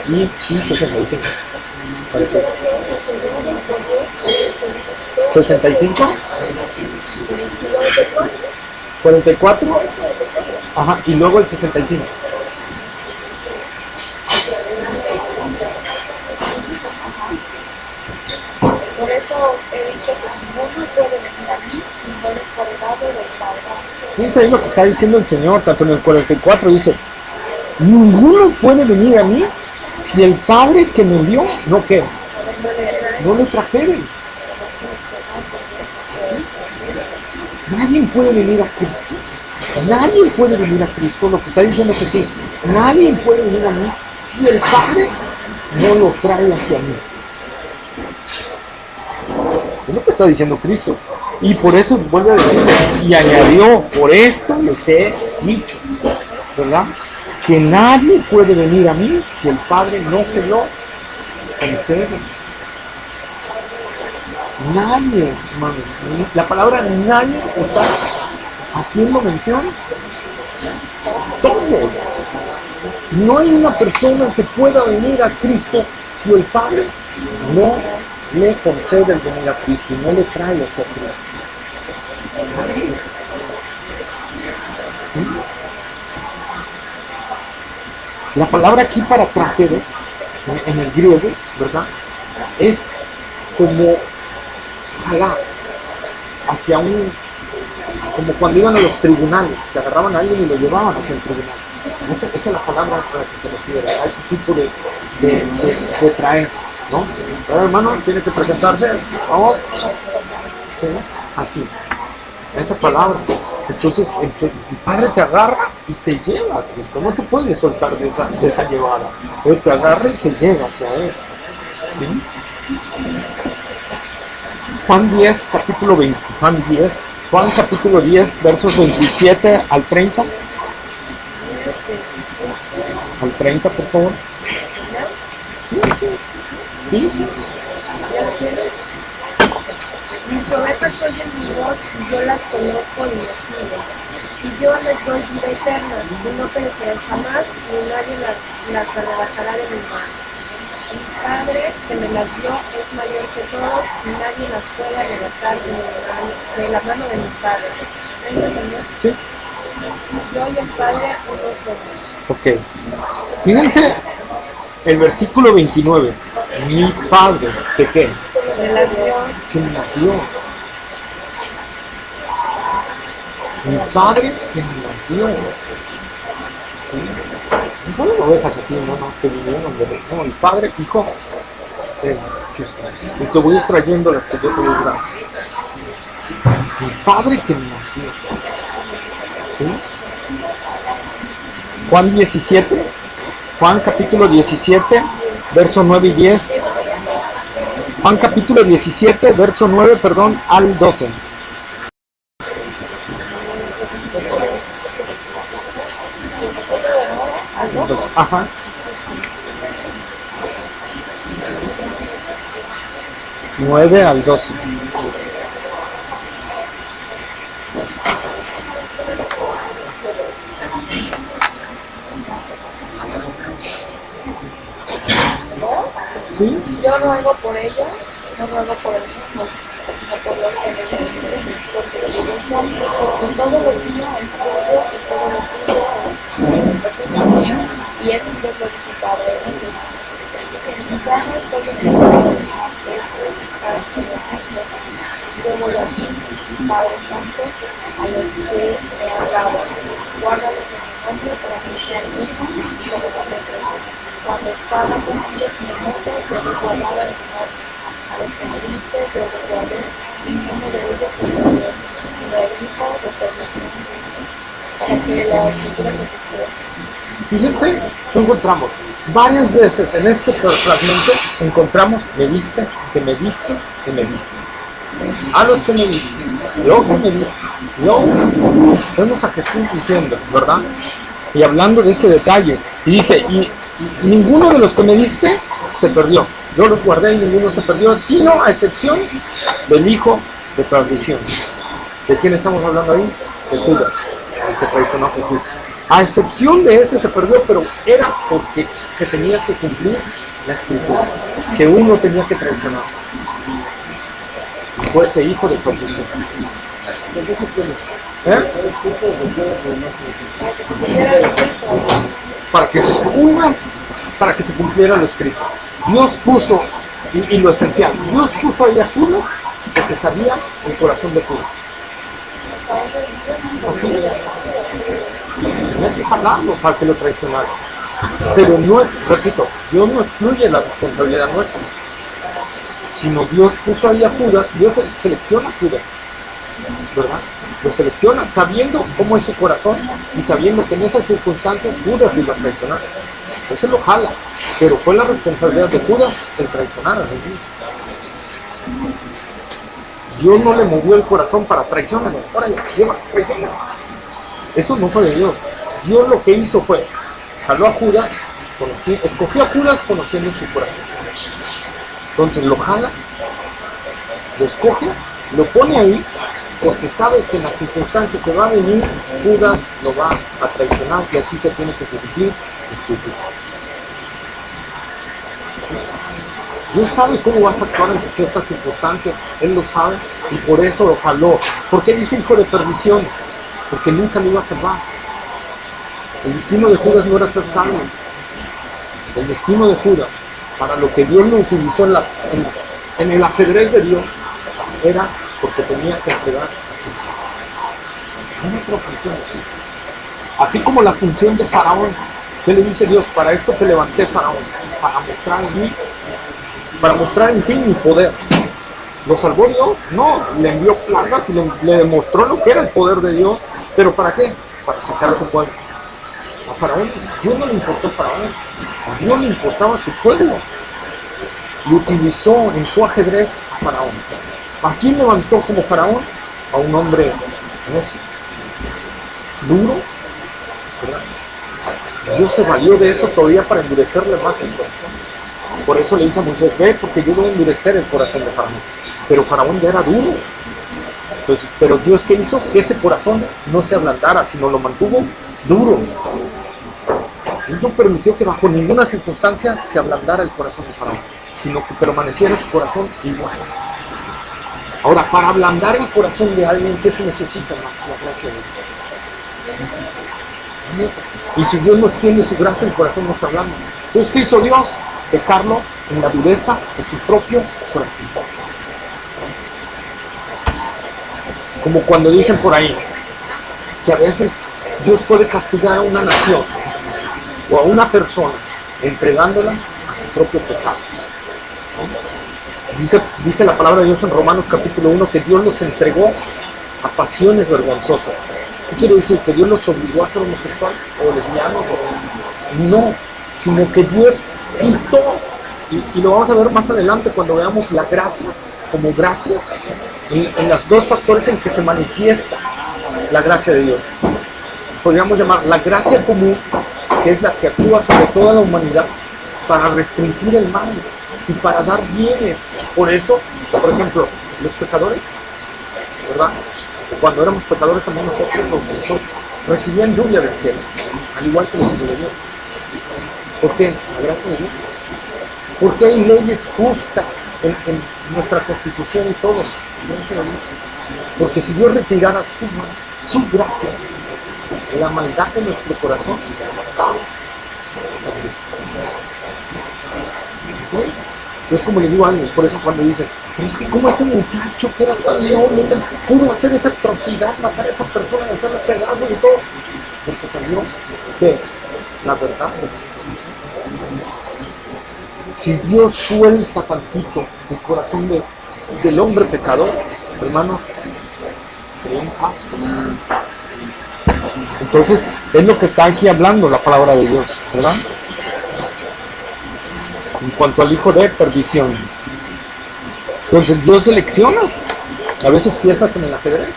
Y 65. Parece. 65. 44. Ajá, y luego el 65. Por eso os he dicho que ninguno puede venir a mí si no es por el lado del Padre. Fíjense ahí lo que está diciendo el Señor, tanto en el 44 dice, ninguno puede venir a mí si el Padre que me envió no ¿qué? No le trajere. Nadie puede venir a Cristo. Nadie puede venir a Cristo. Lo que está diciendo es que nadie puede venir a mí si el Padre no lo trae hacia mí. Es lo que está diciendo Cristo. Y por eso vuelve a decir, y añadió, por esto les he dicho, ¿verdad? Que nadie puede venir a mí si el Padre no se lo concede. Nadie, hermanos. La palabra nadie está haciendo mención. Todos. No hay una persona que pueda venir a Cristo si el Padre no le concede el venir a Cristo y no le trae hacia Cristo. Nadie. ¿Sí? La palabra aquí para traer en el griego, ¿verdad? Es como jalar hacia como cuando iban a los tribunales, que agarraban a alguien y lo llevaban hacia el tribunal. Esa es la palabra a la que se refiere, a ese tipo de traer, ¿no? Pero hermano, tiene que presentarse, vamos, ¿sí? Así, esa palabra. Entonces el Padre te agarra y te lleva a Cristo, no te puedes soltar de esa llevada, Él te agarra y te lleva hacia Él, ¿sí? Juan 10, capítulo 20, Juan capítulo 10, versos 27 al 30. Al 30, por favor. Sí, sí. Mis ovejas oyen mi voz y yo las conozco y me siguen. Y yo les doy vida eterna y no perecerán jamás ni nadie las arrebatará de mi mano. Mi Padre que me las dio es mayor que todos y nadie las puede arrebatar de la mano de mi Padre. ¿Me entiendes? Sí. Yo y el Padre uno somos. Ok. Fíjense el versículo 29. Mi Padre, ¿de qué? Relación. Que me las dio. Mi Padre que me las dio. ¿Sí? No fueron ovejas así, nada más que vinieron de no, mi Padre dijo, aquí está. Y te voy a ir trayendo las que yo te voy a dar. Mi Padre que me las dio. ¿Sí? Juan 17, Juan capítulo 17, verso 9 y 10. Juan capítulo 17, verso 9, perdón, al 12. Entonces, ajá. Nueve al 12. ¿Sí? Yo ruego por ellos, no ruego por el mundo, sino por los que me diste, porque ellos son, y todo lo mío es tuyo, y todo lo tuyo es mío, y he sido glorificado en ellos. Y ya no estoy en el mundo, mas estos están en el mundo. Yo voy a ti, Padre Santo, a los que me has dado. Guárdalos en mi nombre para que sean uno como nosotros. Cuando estaba con ellos en el mundo, yo los guardaba en mi nombre. A los que me diste, yo los guardé, y ninguno de ellos se perdió, sino el Hijo de perdición, para que la escritura se cumpliese. Fíjense, lo encontramos varias veces en este fragmento, encontramos me diste, que me diste, que me diste. A los que me diste, yo que me diste, yo. Vemos a Jesús diciendo, ¿verdad? Y hablando de ese detalle, y dice, y ninguno de los que me diste se perdió. Yo los guardé y ninguno se perdió, sino a excepción del hijo de perdición. ¿De quién estamos hablando ahí? De Judas, el que traicionó a Jesús. A excepción de ese se perdió, pero era porque se tenía que cumplir la escritura, que uno tenía que traicionar. Y fue ese hijo de perdición. ¿Eh? Para que se cumpliera lo escrito. Dios puso, y lo esencial, Dios puso ahí a Judas porque sabía el corazón de Judas. Así tenía que jalarlo para que lo traicionara. Pero no es, repito, Dios no excluye la responsabilidad nuestra, sino Dios puso ahí a Judas, Dios selecciona a Judas, ¿verdad? Lo selecciona sabiendo cómo es su corazón y sabiendo que en esas circunstancias Judas lo iba a traicionar. Entonces lo jala, pero fue la responsabilidad de Judas el traicionar a Jesús. Dios no le movió el corazón para traicionarlo. Órale, lleva, traicionarlo. Eso no fue de Dios. Dios lo que hizo fue, jaló a Judas, escogió a Judas conociendo su corazón. Entonces lo jala, lo escoge, lo pone ahí, porque sabe que en las circunstancias que va a venir, Judas lo va a traicionar, que así se tiene que cumplir la escritura. Dios sabe cómo vas a actuar en ciertas circunstancias, Él lo sabe, y por eso lo jaló. ¿Por qué dice hijo de perdición? Porque nunca lo iba a salvar. El destino de Judas no era ser salvo. El destino de Judas, para lo que Dios lo utilizó en el ajedrez de Dios, era porque tenía que entregar a Cristo. No hay otra función. Así como la función de Faraón. ¿Qué le dice Dios? Para esto te levanté, Faraón, para mostrar en ti mi poder. ¿Lo salvó Dios? No, le envió plagas y le demostró lo que era el poder de Dios. ¿Pero para qué? Para sacar a su pueblo. A Faraón, Dios no le importó a Faraón, a Dios le importaba a su pueblo. Y utilizó en su ajedrez a Faraón. ¿A quién levantó como Faraón? A un hombre necio, duro, ¿verdad? Dios se valió de eso todavía para endurecerle más el corazón. Por eso le dice a Moisés, ve, porque yo voy a endurecer el corazón de Faraón. Pero Faraón ya era duro. Entonces, pero Dios, ¿qué hizo? Que ese corazón no se ablandara, sino lo mantuvo duro. Dios no permitió que bajo ninguna circunstancia se ablandara el corazón de Faraón, sino que permaneciera su corazón igual. Ahora, para ablandar el corazón de alguien, ¿qué se necesita? La gracia de Dios. Y si Dios no extiende su gracia, el corazón no se ablanda. Entonces, ¿qué hizo Dios? Dejarlo en la dureza de su propio corazón. Como cuando dicen por ahí, que a veces Dios puede castigar a una nación o a una persona entregándola a su propio pecado. Dice la palabra de Dios en Romanos capítulo 1 que Dios los entregó a pasiones vergonzosas. ¿Qué quiere decir? ¿Que Dios los obligó a ser homosexual o lesbianos? No, sino que Dios quitó, y lo vamos a ver más adelante cuando veamos la gracia como gracia, en los dos factores en que se manifiesta la gracia de Dios. Podríamos llamar la gracia común, que es la que actúa sobre toda la humanidad para restringir el mal y para dar bienes. Por eso, por ejemplo, los pecadores, ¿verdad? Cuando éramos pecadores también nosotros, los justos, recibían lluvia del cielo, al igual que los hijos de Dios. ¿Por qué? La gracia de Dios. Porque hay leyes justas en nuestra Constitución y todo. Gracia de Dios. Porque si Dios retirara su gracia, la maldad de nuestro corazón, es como le digo a alguien, por eso cuando dicen, pero es que como ese muchacho que era tan noble pudo hacer esa atrocidad, matar a esa persona y hacerle pedazos y todo, porque salió que la verdad es, si Dios suelta tantito el corazón del hombre pecador, hermano, sería un caos. Entonces es lo que está aquí hablando la palabra de Dios, ¿verdad? En cuanto al hijo de perdición. Entonces Dios selecciona. A veces piezas en el ajedrez,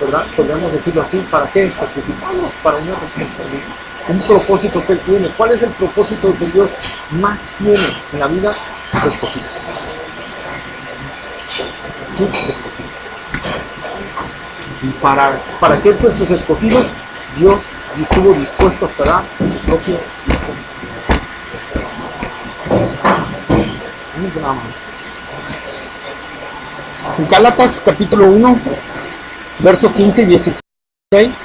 ¿verdad? Podríamos decirlo así. ¿Para qué? Sacrificarlos para una responsabilidad. Un propósito que Él tiene. ¿Cuál es el propósito que Dios más tiene en la vida? Sus escogidos. Sus escogidos. ¿Y para qué pues sus escogidos? Dios estuvo dispuesto hasta dar su propio hijo. En Gálatas capítulo 1, verso 15 y 16.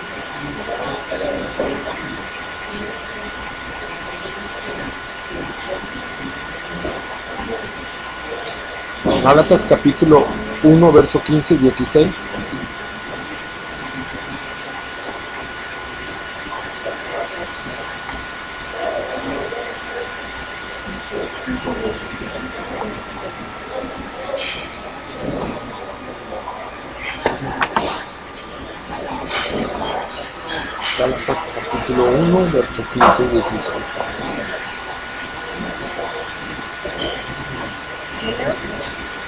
Gálatas capítulo 1, verso 15 y 16. Gálatas capítulo 1, verso 15 y 16.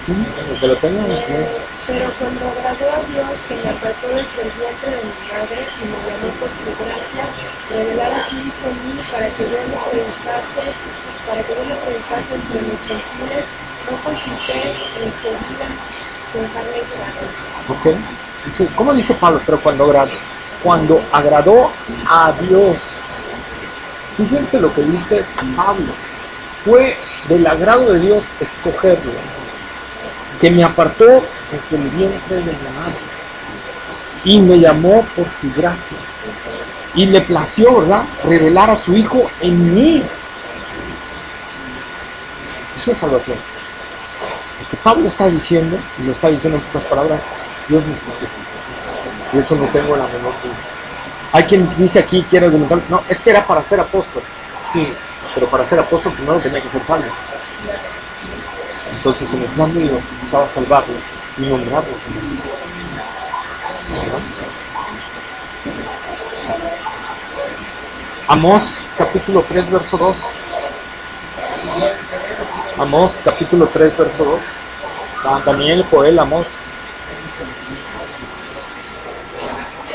Sí, que lo tengan. Pero cuando agradó a Dios que me apartó desde el vientre de mi madre y me llamó por su gracia, revelar a su Hijo en mí para que yo le predicase entre los gentiles, no consulté en su vida con carne y sangre. Ok. Dice, ¿cómo dice Pablo? Pero cuando agradó a Dios. Fíjense lo que dice Pablo. Fue del agrado de Dios escogerlo, que me apartó desde el vientre de mi madre y me llamó por su gracia y le plació, ¿verdad?, revelar a su Hijo en mí. Eso es salvación. Lo que Pablo está diciendo, y lo está diciendo en pocas palabras, Dios me escogió. Y eso no tengo la menor duda. Hay quien dice aquí, quiere argumentar, no, es que era para ser apóstol. Sí, pero para ser apóstol primero tenía que ser salvo. Entonces en el plan de Dios estaba salvarlo y nombrarlo. ¿Verdad? Amós capítulo 3 verso 2. Amós capítulo 3 verso 2. Daniel, Joel, Amós.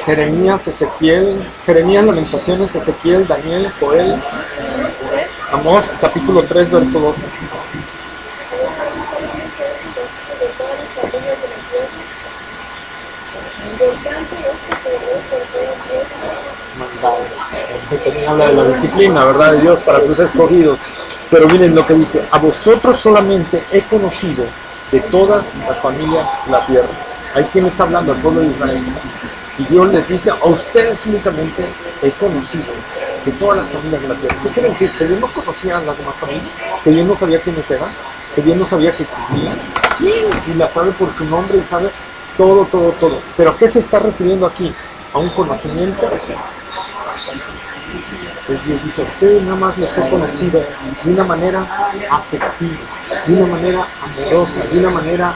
Jeremías, Ezequiel, Jeremías, Lamentaciones, Ezequiel, Daniel, Joel, Amós, capítulo 3, verso 2. También habla de la disciplina, ¿verdad? De Dios para sus escogidos. Pero miren lo que dice: a vosotros solamente he conocido de todas las familias de la tierra. Hay quien está hablando al pueblo de Israel. Y Dios les dice: a ustedes únicamente he conocido de todas las familias de la tierra. ¿Qué quiere decir? ¿Que Dios no conocía a las demás familias? ¿Que Dios no sabía quiénes eran? ¿Que Dios no sabía que existían? Sí, y la sabe por su nombre y sabe todo. ¿Pero a qué se está refiriendo aquí? ¿A un conocimiento? Pues Dios dice: a ustedes nada más los he conocido de una manera afectiva, de una manera amorosa, de una manera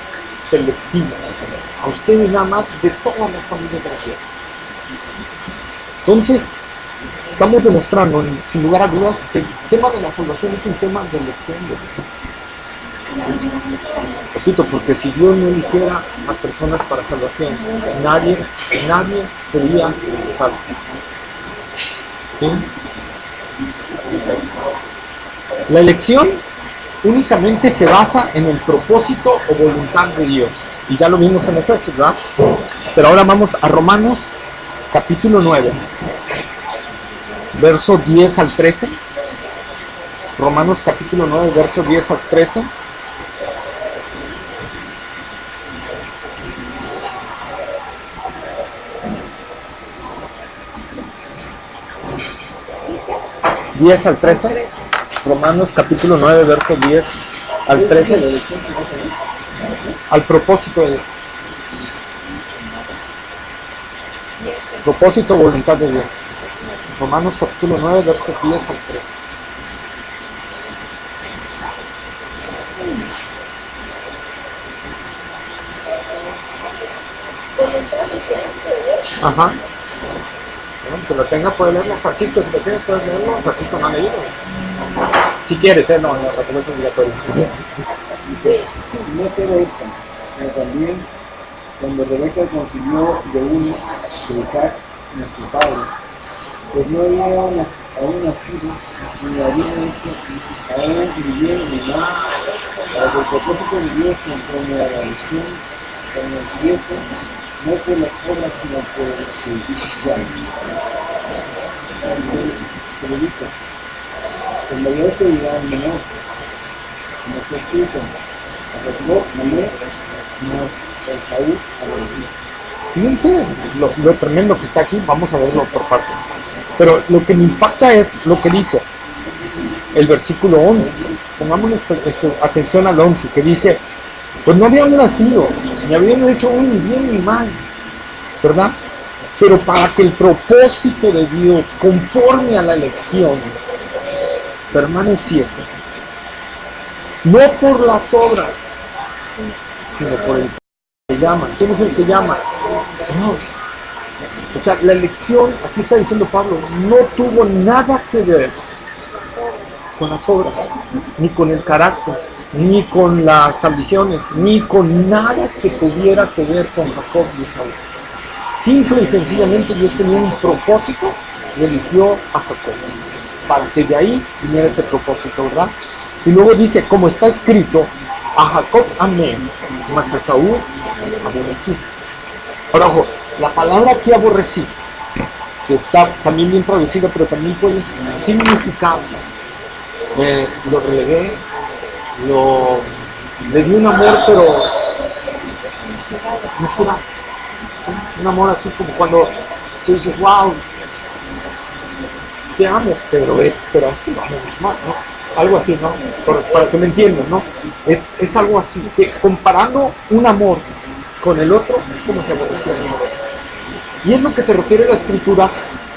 selectiva. A ustedes nada más de todas las familias de la tierra. Entonces, estamos demostrando, sin lugar a dudas, que el tema de la salvación es un tema de elección de Dios. Repito, porque si Dios no eligiera a personas para salvación, nadie sería salvo. ¿Sí? La elección únicamente se basa en el propósito o voluntad de Dios. Y ya lo vimos en Efesios, ¿verdad? Pero ahora vamos a Romanos capítulo 9, verso 10 al 13. Romanos capítulo 9, verso 10 al 13. ¿10 al 13? Romanos capítulo 9, verso 10 al 13. Al propósito de Dios. Propósito, voluntad de Dios. Romanos capítulo 9, verso 10 al 13. Ajá. Bueno, que lo tenga puede leerlo. Francisco, si lo tienes puedes leerlo. Francisco no ha leído. Si quieres, no, la recomendación es obligatoria. No solo esta, pero también cuando Rebeca concibió de uno, de Isaac, nuestro padre, pues no había aún nacido, ni habían hecho aún ni bien ni mal, para que el propósito de Dios conforme a la visión conociese, no por las obras, sino por el que ya. Se le dijo: el mayor servirá al menor, como está escrito: a Jacob amé, mas a Esaú aborrecí. Fíjense lo tremendo que está aquí. Vamos a verlo por partes. Pero lo que me impacta es lo que dice el versículo 11. Pongámonos atención al 11, que dice: pues no habían nacido, ni habían hecho un ni bien ni mal, ¿verdad? Pero para que el propósito de Dios, conforme a la elección, permaneciese, no por las obras, sino por el que llama. ¿Quién es el que llama? Dios. O sea, la elección, aquí está diciendo Pablo, no tuvo nada que ver con las obras, ni con el carácter, ni con las ambiciones, ni con nada que tuviera que ver con Jacob y Esaú. Simple y sencillamente Dios tenía un propósito y eligió a Jacob, para que de ahí viniera ese propósito, ¿verdad? Y luego dice: como está escrito, a Jacob amé, mas a Esaú aborrecí. Ahora, ojo, la palabra aquí aborrecí, que está también bien traducida, pero también puede significar, lo relegué, le di un amor, pero mesurado. Un amor así como cuando tú dices: wow, te amo, pero este lo amo más, ¿no? Algo así, ¿no? Para que me entiendan, ¿no? Es algo así, que comparando un amor con el otro es como se aborreció el amor. Y es lo que se refiere a la escritura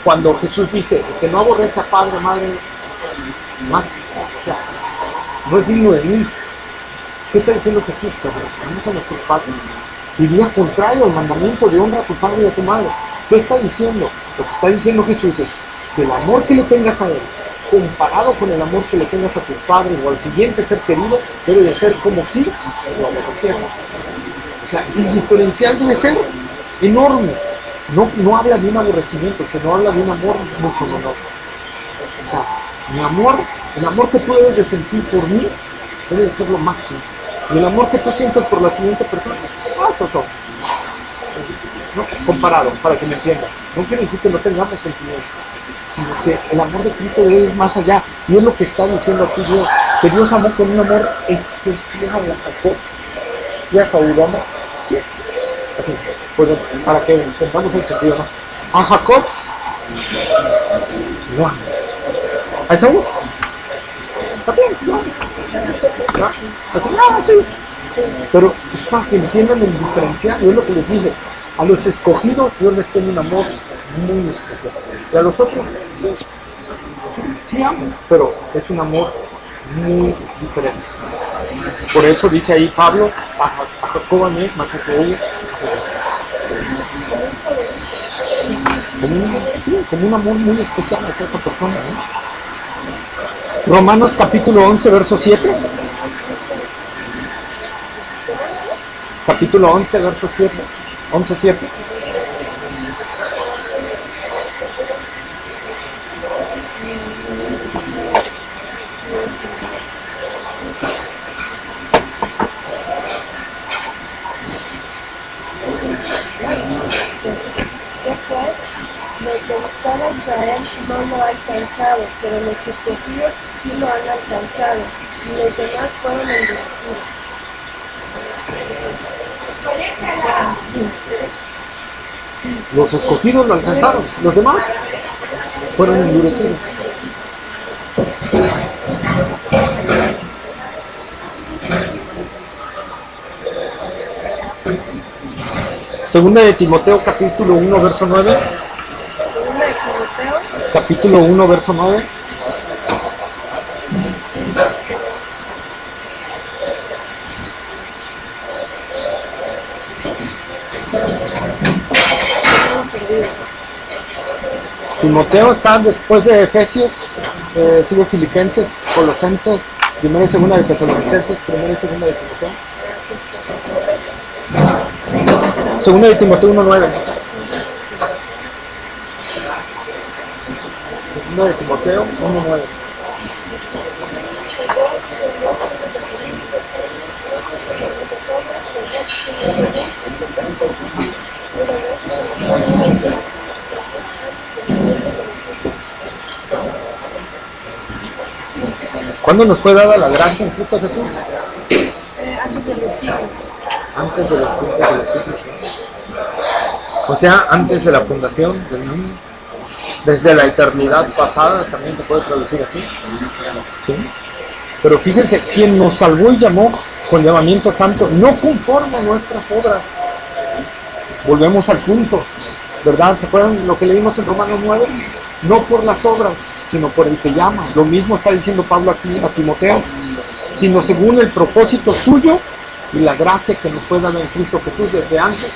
cuando Jesús dice, el que no aborrece a padre, madre, más, o sea, no es digno de mí. ¿Qué está diciendo Jesús? Que aborrezcamos a nuestros padres. Iría contrario al mandamiento de honra a tu padre y a tu madre. ¿Qué está diciendo? Lo que está diciendo Jesús es que el amor que le tengas a él, comparado con el amor que le tengas a tu padre o al siguiente ser querido, debe de ser como si lo aborrecieras. O sea, el diferencial debe ser enorme. No habla de un aborrecimiento, sino habla de un amor mucho menor. O sea, el amor que tú debes de sentir por mí, debe de ser lo máximo. Y el amor que tú sientes por la siguiente persona, eso. ¿No? Comparado, para que me entiendan. No quiere decir que no tengamos sentimientos, sino que el amor de Cristo debe ir más allá. Y es lo que está diciendo aquí Dios, que Dios amó con un amor especial a Jacob y a Saúl, ¿no? Sí. Así, pues, para que entendamos el sentido, ¿no? A Jacob no ama. A Saúl también, no. Así. Pero es para que entiendan el diferencial, y es lo que les dije. A los escogidos Dios les tiene un amor muy especial. Y a los otros sí aman, pero es un amor muy diferente. Por eso dice ahí Pablo, a Jacob amé, mas a Saúl como un amor muy especial hacia esa persona, ¿no? Romanos capítulo 11, verso 7. Capítulo 11, verso 7. 11:7. Después, lo que buscaba Israel no lo ha alcanzado, pero los escogidos sí lo han alcanzado, y los demás fueron endurecidos. Los escogidos lo alcanzaron, los demás fueron endurecidos. Segunda de Timoteo, capítulo 1, verso 9. Segunda de Timoteo, Capítulo 1, verso 9. Timoteo está después de Efesios, sigue Filipenses, Colosenses, primera y segunda de Tesalonicenses, primera y segunda de Timoteo. Segunda de Timoteo 1:9. Segunda de Timoteo 1:9. ¿Cuándo nos fue dada la gracia en Cristo Jesús? antes de los siglos. Antes de los tiempos de los siglos. O sea, antes de la fundación del mundo. Desde la eternidad pasada, también se puede traducir así. ¿Sí? Pero fíjense, quien nos salvó y llamó con llamamiento santo, no conforme a nuestras obras. Volvemos al punto, ¿verdad? ¿Se acuerdan lo que leímos en Romanos 9? No por las obras, sino por el que llama. Lo mismo está diciendo Pablo aquí a Timoteo, sino según el propósito suyo y la gracia que nos fue dada en Cristo Jesús desde antes.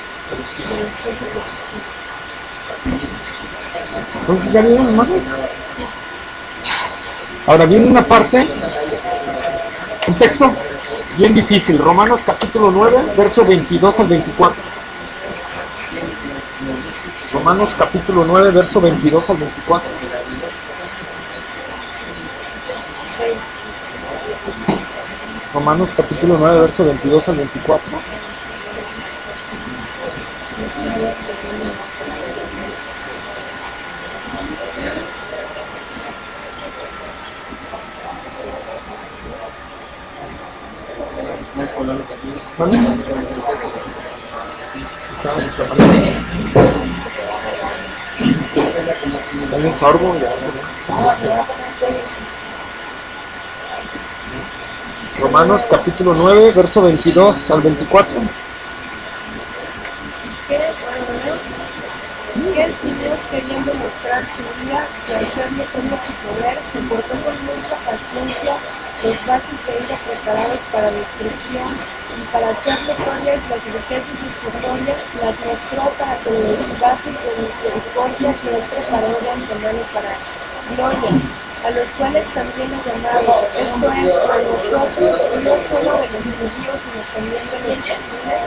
Entonces, ¿ya vieron, hermano? Ahora viene una parte, un texto bien difícil, Romanos capítulo 9, verso 22 al 24. Romanos capítulo 9, verso 22 al 24. Romanos capítulo 9, verso 22 al 24. ¿Vale? Dale sorbo ya. Romanos capítulo 9, verso 22 al 24. Que si Dios queriendo mostrar su ira y hacer notorio su poder, soportó con mucha paciencia los vasos de ira preparados para destrucción, y para hacer notorias las riquezas de su gloria, las mostró para con los vasos de misericordia que él preparó de antemano para gloria, a los cuales también ha llamado, esto es, a nosotros, no solo de los judíos, sino también de los gentiles.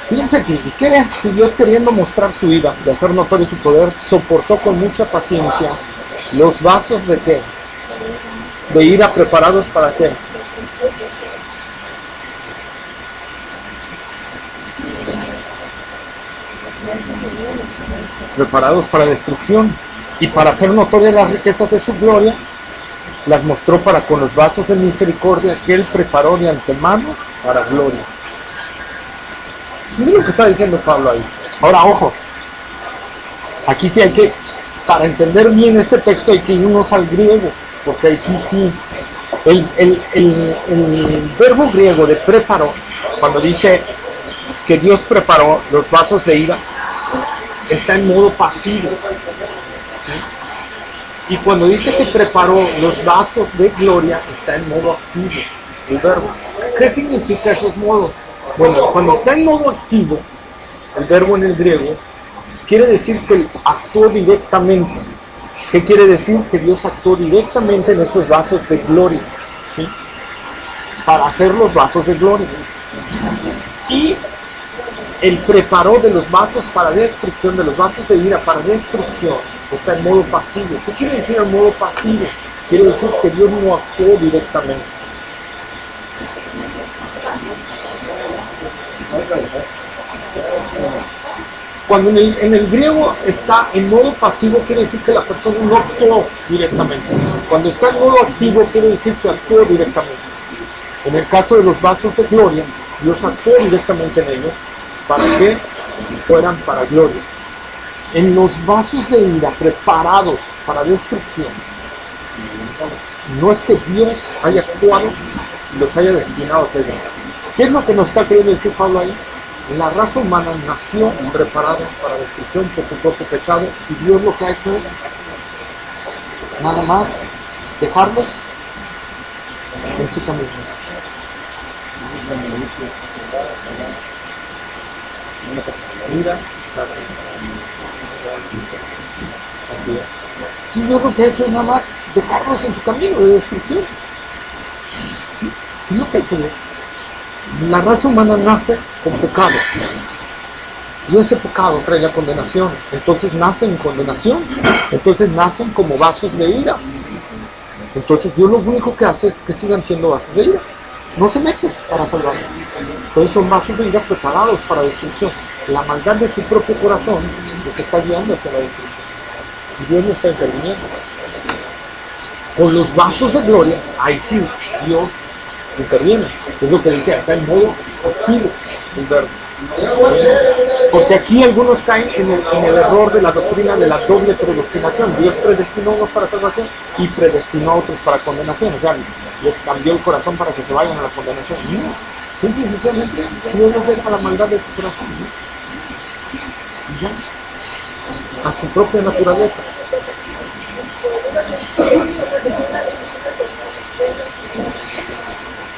Fíjense que Dios, queriendo mostrar su ira, de hacer notorio su poder, soportó con mucha paciencia los vasos de ¿qué? De ira preparados para ¿qué? Preparados para destrucción, y para hacer notorias las riquezas de su gloria, las mostró para con los vasos de misericordia que él preparó de antemano para gloria. Miren lo que está diciendo Pablo ahí. Ahora, ojo, aquí sí hay que, para entender bien este texto, hay que irnos al griego, porque aquí sí, el verbo griego de preparó, cuando dice que Dios preparó los vasos de ira, está en modo pasivo, ¿sí? Y cuando dice que preparó los vasos de gloria, está en modo activo, el verbo. ¿Qué significa esos modos? Bueno, cuando está en modo activo, el verbo en el griego, quiere decir que él actuó directamente. ¿Qué quiere decir? Que Dios actuó directamente en esos vasos de gloria, ¿sí? Para hacer los vasos de gloria. Y él preparó de los vasos para destrucción, de los vasos de ira para destrucción, está en modo pasivo. ¿Qué quiere decir en modo pasivo? Quiere decir que Dios no actuó directamente. Cuando en el griego está en modo pasivo, quiere decir que la persona no actuó directamente. Cuando está en modo activo, quiere decir que actuó directamente. En el caso de los vasos de gloria, Dios actuó directamente en ellos para que fueran para gloria. En los vasos de ira preparados para destrucción, no es que Dios haya actuado y los haya destinado a ser. ¿Qué es lo que nos está queriendo decir Pablo ahí? La raza humana nació preparada para destrucción por su propio pecado, y Dios lo que ha hecho es nada más dejarlos en su camino. Mira, así es. Y Dios lo que ha hecho es nada más dejarlos en su camino de destrucción. ¿Sí? Es lo que ha hecho Dios. La raza humana nace con pecado, y ese pecado trae la condenación. Entonces nacen en condenación, entonces nacen como vasos de ira. Entonces Dios lo único que hace es que sigan siendo vasos de ira, no se mete para salvarlos. Entonces son vasos de ira preparados para destrucción. La maldad de su propio corazón los está guiando hacia la destrucción, y Dios no está interviniendo. Con los vasos de gloria, ahí sí Dios interviene. Es lo que dice, está en modo activo el verbo. Porque aquí algunos caen en el error de la doctrina de la doble predestinación. Dios predestinó a unos para salvación y predestinó a otros para condenación. O sea, les cambió el corazón para que se vayan a la condenación. No, simple y sencillamente Dios nos deja la maldad de su corazón, ¿no? Y ya, a su propia naturaleza.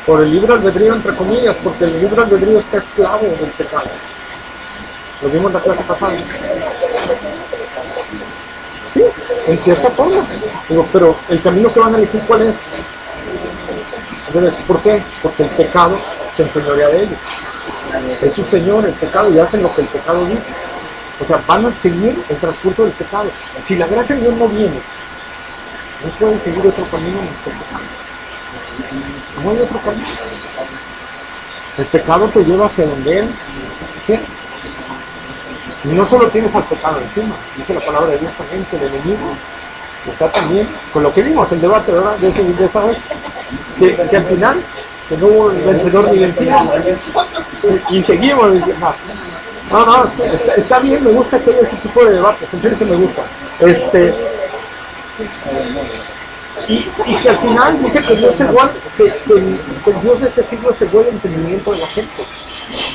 Por el libre albedrío, entre comillas, porque el libre albedrío está esclavo del pecado. Lo vimos en la clase pasada. Sí, en cierta forma. Pero el camino que van a elegir, ¿cuál es? Entonces, ¿por qué? Porque el pecado se enseñorea de ellos. Es su señor el pecado, y hacen lo que el pecado dice. O sea, van a seguir el transcurso del pecado. Si la gracia de Dios no viene, no pueden seguir otro camino más que el pecado. No hay otro camino. El pecado te lleva hacia donde Él quiere. Y no solo tienes al pecado encima, dice la palabra de Dios también que el enemigo está también, con lo que vimos, el debate, ¿verdad? De esa vez, que al final, que no hubo vencedor ni vencido. Y seguimos. No, está bien, me gusta que haya ese tipo de debates, en serio que me gusta. Y que al final dice que Dios igual, que el Dios de este siglo se vuelve el entendimiento de la gente.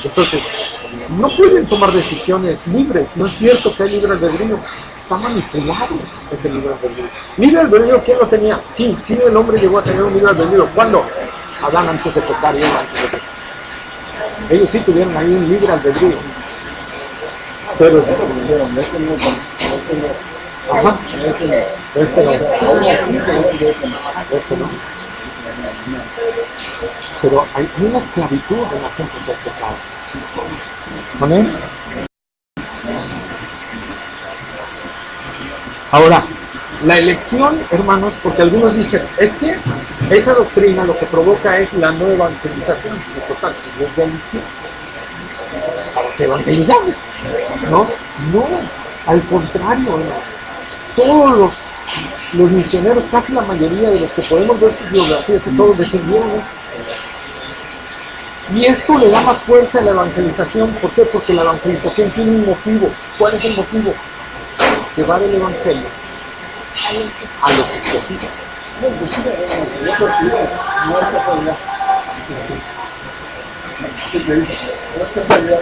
Entonces, no pueden tomar decisiones libres. No es cierto que hay libre albedrío. Está manipulado ese libre albedrío. Libre albedrío, ¿quién lo tenía? Sí, el hombre llegó a tener un libre albedrío. ¿Cuándo? Adán antes de pecar y Eva antes de pecar. Ellos sí tuvieron ahí un libre albedrío. Pero ajá. Este no. Pero hay una esclavitud en la gente hacia el pecado. ¿Amén? Ahora, la elección, hermanos, porque algunos dicen, es que esa doctrina lo que provoca es la no evangelización. Total, si Dios ya eligió, ¿para qué evangelizamos? No, al contrario, hermano. Todos los misioneros, casi la mayoría de los que podemos ver sus biografías, todos defendieron esto. Y esto le da más fuerza a la evangelización. ¿Por qué? Porque la evangelización tiene un motivo. ¿Cuál es el motivo? Llevar el evangelio a los escogidos. No es casualidad. No es casualidad.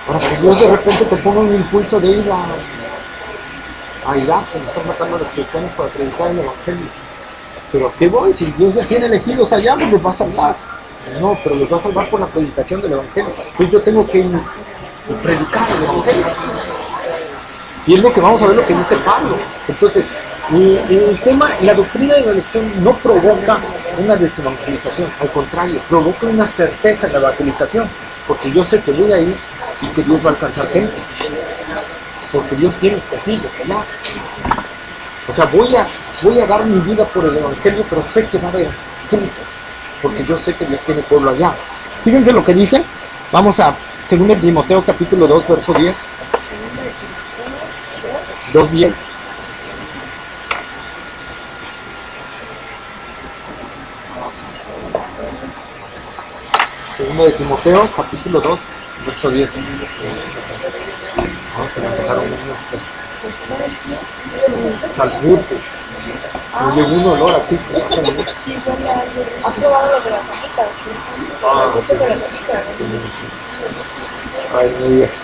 Ahora, que Dios de repente te ponga un impulso de ir a Irak, que nos están matando a los cristianos para predicar el evangelio. Pero ¿qué voy? Si Dios ya tiene elegidos allá, pues los va a salvar. No, pero los va a salvar por la predicación del evangelio. Entonces yo tengo que ir y predicar el evangelio. Y es lo que vamos a ver lo que dice Pablo. Entonces, el tema, la doctrina de la elección no provoca una desevangelización, al contrario, provoca una certeza en la evangelización, porque yo sé que voy a ir y que Dios va a alcanzar gente, porque Dios tiene escogidos allá. O sea, voy a dar mi vida por el evangelio, pero sé que va a haber gente, porque yo sé que Dios tiene pueblo allá. Fíjense lo que dice, vamos a 2 Timoteo capítulo 2, verso 10. 2:10. Segundo de Timoteo, capítulo 2, verso 10. Vamos a dejar unos salbutes. Me llegó un olor así. ¿Ha probado los de las hojitas? Los salbutes de las hojitas. Ay, no digas.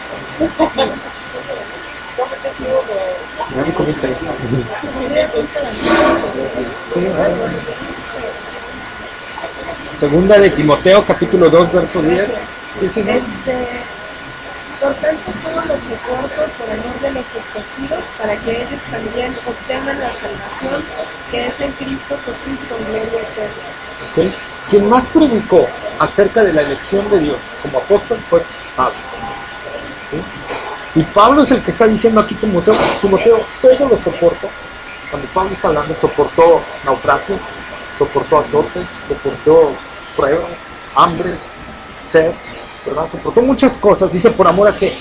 ¿Cómete tú de...? Ya me comí 3. Sí. Segunda de Timoteo, capítulo 2, verso 10. ¿Sí, no? Por tanto, todos los soporto por amor de los escogidos, para que ellos también obtengan la salvación que es en Cristo Jesús con gloria eterna. ¿Sí? Quien más predicó acerca de la elección de Dios como apóstol fue Pablo. ¿Sí? Y Pablo es el que está diciendo aquí, Timoteo, todo lo soporto. Cuando Pablo está hablando, soportó naufragios, soportó azotes, soportó pruebas, hambres, sed, ¿verdad? Soportó muchas cosas, dice, por amor a que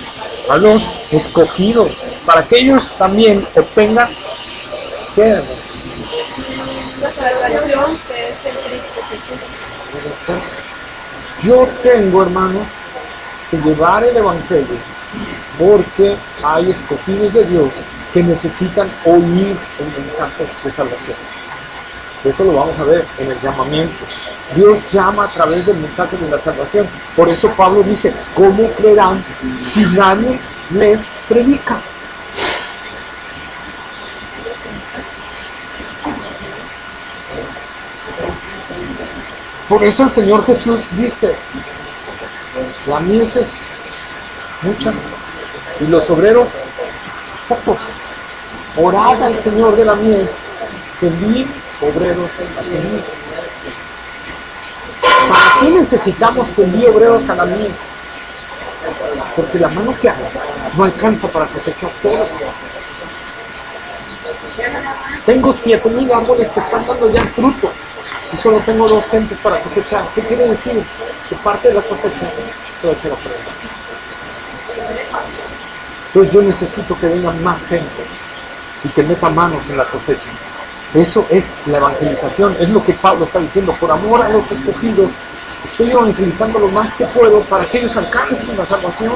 a los escogidos, para que ellos también obtengan, ¿qué? La salvación que es en Cristo Jesús. Yo tengo, hermanos, que llevar el evangelio, porque hay escogidos de Dios que necesitan oír el mensaje de salvación. Eso lo vamos a ver en el llamamiento. Dios llama a través del mensaje de la salvación. Por eso Pablo dice, ¿cómo creerán si nadie les predica? Por eso el Señor Jesús dice, la mies es mucha y los obreros pocos. Orad al Señor de la mies que envíe obreros a seguir. ¿Para qué necesitamos que envíe obreros a la mies? Porque la mano que haga no alcanza para cosechar todo. Tengo 7,000 árboles que están dando ya fruto y solo tengo 2 gentes para cosechar. ¿Qué quiere decir? Que parte de la cosecha se va a echar a perder. Entonces yo necesito que vengan más gente y que meta manos en la cosecha. Eso es la evangelización, es lo que Pablo está diciendo. Por amor a los escogidos, estoy evangelizando lo más que puedo para que ellos alcancen la salvación,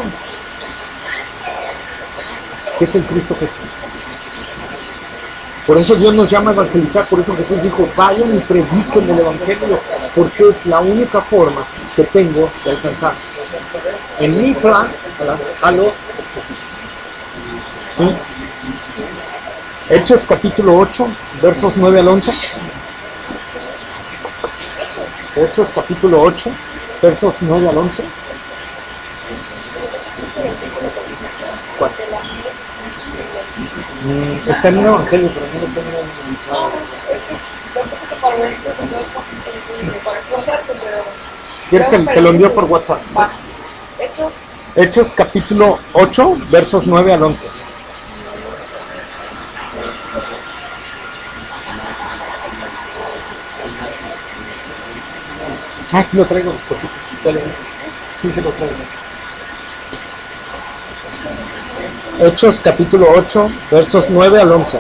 que es el Cristo Jesús. Por eso Dios nos llama a evangelizar, por eso Jesús dijo, vayan y prediquen el evangelio, porque es la única forma que tengo de alcanzar en mi plan a los escogidos. ¿Sí? Hechos capítulo 8, versos 9 al 11. Hechos capítulo 8, versos 9 al 11. ¿Cuál? Está en un evangelio, pero no lo tengo en. ¿Quieres que te lo envíe por WhatsApp? Hechos capítulo 8, versos 9 al 11. Aquí lo traigo. Sí, se lo traigo. Hechos capítulo 8, versos 9 al 11.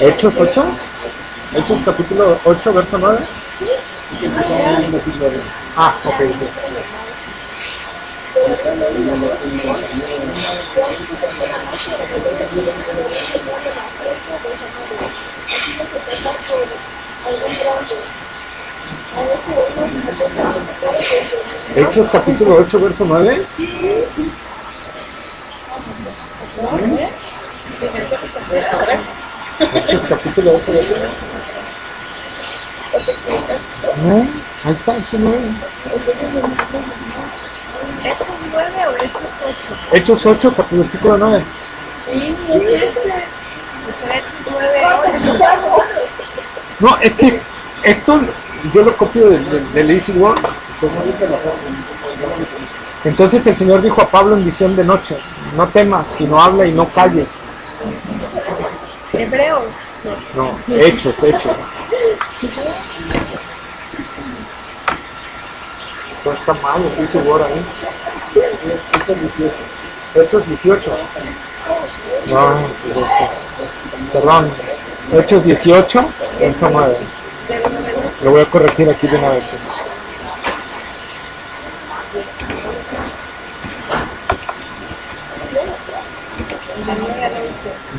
Hechos 8, Hechos capítulo 8, verso 9. Ah, ok. Hechos capítulo 8, verso 9. Hechos capítulo 8, verso 9. No, ahí está, Hechos 9. ¿Hechos 9 o Hechos 8? Hechos 8, versículo 9. Sí, es este. Hechos 9, 8. No, es que esto yo lo copio del Easy Word. Entonces el Señor dijo a Pablo en visión de noche, no temas, sino habla y no calles. Hebreos. No, Hechos. Todo está mal, el Easy Word ahí. Hechos 18. Hechos 18. No, pues esto. Perdón. Hechos 18, verso 9. Lo voy a corregir aquí de una vez.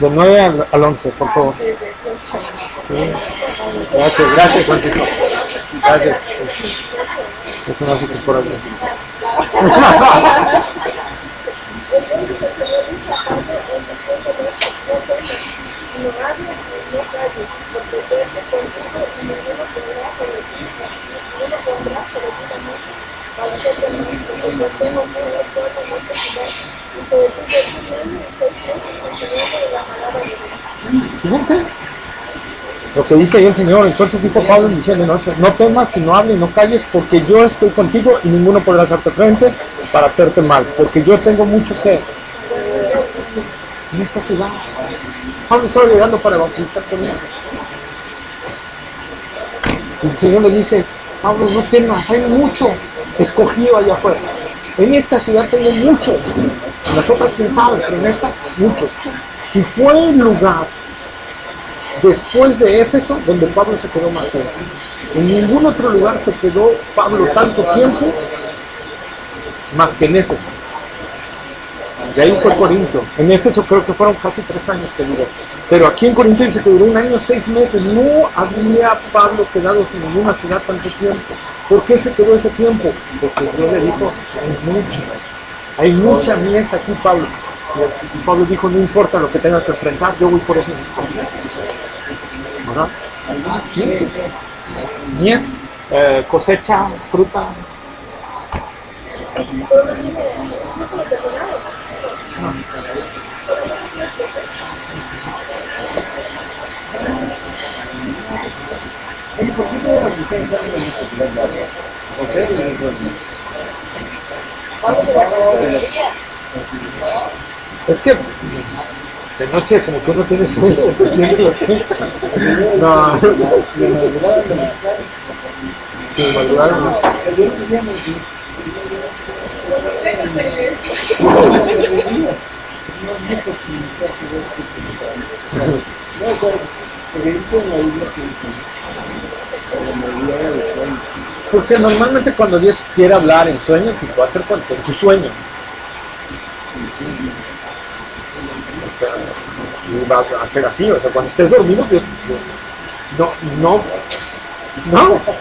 De 9 al 11, por favor. Sí. Gracias, Francisco. Gracias. Eso no hace que por aquí. Fíjense lo que dice ahí el Señor. Entonces dijo Pablo en visión de noche, no temas, sino hable y no calles, porque yo estoy contigo y ninguno podrá hacerte frente para hacerte mal, porque yo tengo mucho que en esta ciudad. Pablo estaba llegando para evangelizar con él. Y el Señor le dice, Pablo, no temas, hay mucho escogido allá afuera. En esta ciudad tengo muchos. En las otras quién sabe, pero en estas muchos. Y fue el lugar después de Éfeso donde Pablo se quedó más tiempo. En ningún otro lugar se quedó Pablo tanto tiempo más que en Éfeso. De ahí fue Corinto. En Éfeso creo que fueron casi 3 años que duró. Pero aquí en Corinto dice que duró 1 año 6 meses. No había Pablo quedado sin ninguna ciudad tanto tiempo. ¿Por qué se quedó ese tiempo? Porque Dios le dijo, hay mucha mies aquí, Pablo. Y Pablo dijo, no importa lo que tenga que enfrentar, yo voy por eso. ¿Verdad? Mies, cosecha, fruta. ¿Y por qué todas las licencias de la José y Es que de noche como que uno tiene sueño. No. Sí, madrugaron. Porque dice en la Biblia que dice, cuando me habla de sueños. Porque normalmente cuando Dios quiere hablar en sueños, pues va a hacer cuando en tu sueño. O sea, y va a hacer así, o sea, cuando estés dormido, Dios, no,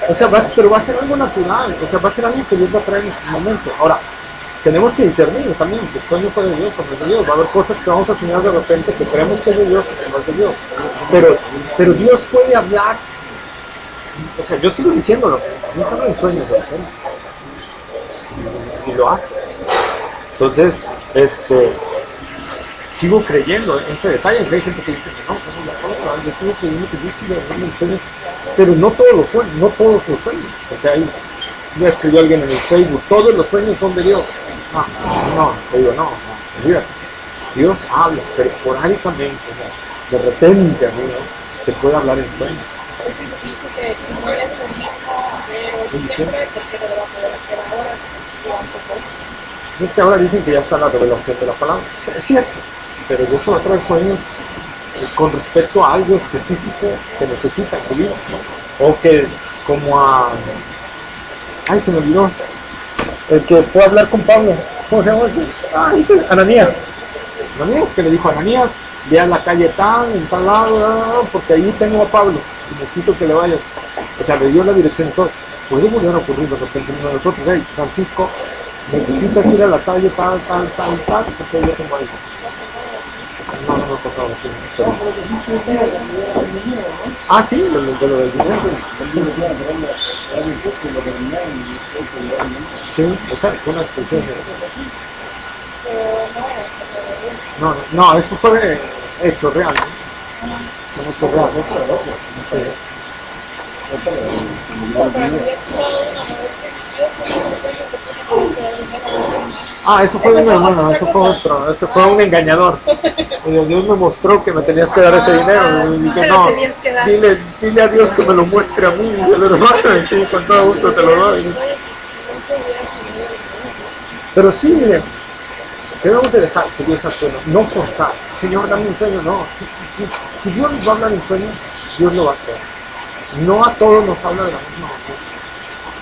o sea, pero va a ser algo natural, o sea, va a ser algo que Dios va a traer en ese momento. Ahora, tenemos que discernir también, si el sueño fue de Dios o no es de Dios, va a haber cosas que vamos a soñar de repente que creemos que es de Dios o que no es de Dios, pero Dios puede hablar. O sea, yo sigo diciéndolo, Dios habla en sueños de repente y lo hace. Entonces, sigo creyendo en ese detalle. Hay gente que dice que no, eso es la otra. Yo sigo creyendo que Dios sigue hablando en sueños, pero no todos los sueños, porque ahí ya escribió alguien en el Facebook, todos los sueños son de Dios. No, te digo, no, mira, Dios habla, pero esporádicamente, o sea, de repente, amigo, te puede hablar en sueños. Pues sí, dice que si no es el mismo ayer o de siempre, porque no lo va a poder hacer ahora, si antes lo hizo. Pues es que ahora dicen que ya está la revelación de la palabra. O sea, es cierto, pero Dios te va a traer sueños con respecto a algo específico que necesita en tu vida, ¿no? O que, como a... Ay, se me olvidó. El que fue a hablar con Pablo. ¿Cómo se llama ese? Ay, Ananías. Ananías, que le dijo a Ananías, ve a la calle tal, en tal lado, porque ahí tengo a Pablo y necesito que le vayas. O sea, le dio la dirección y todo. Puede volver a ocurrir de repente uno de nosotros, hey, Francisco, necesitas ir a la calle tal, porque yo tengo ahí. No ha pasado así. Pero... Ah, sí, de lo del dinero. Sí, exacto, una expresión. No, eso fue hecho real. Un hecho real. Eso fue de mi hermano, eso fue otro, eso fue un engañador. Dios me mostró que me tenías que dar ese dinero. Y dije, no, dile a Dios que me lo muestre a mí, y el hermano, y sí, con todo gusto te lo doy. Pero sí, miren, debemos de dejar que Dios actúe, no forzar. Señor, dame un sueño, no. Si Dios nos va a hablar en sueños, Dios lo va a hacer. No a todos nos habla de la misma manera,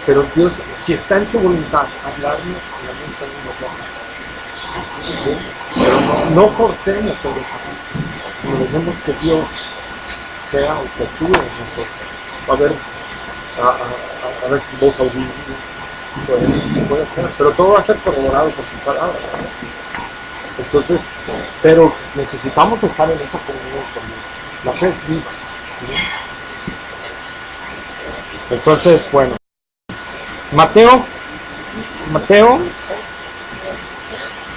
pero Dios, si está en su voluntad, hablarnos, obviamente nos lo hace. Pero no forcemos el dejar, no dejemos que Dios sea el que actúe en nosotros. A ver si vos audible, puede ser, pero todo va a ser corroborado por su palabra. Entonces, pero necesitamos estar en esa comunión con Dios. La fe es viva, ¿no? Entonces, bueno, Mateo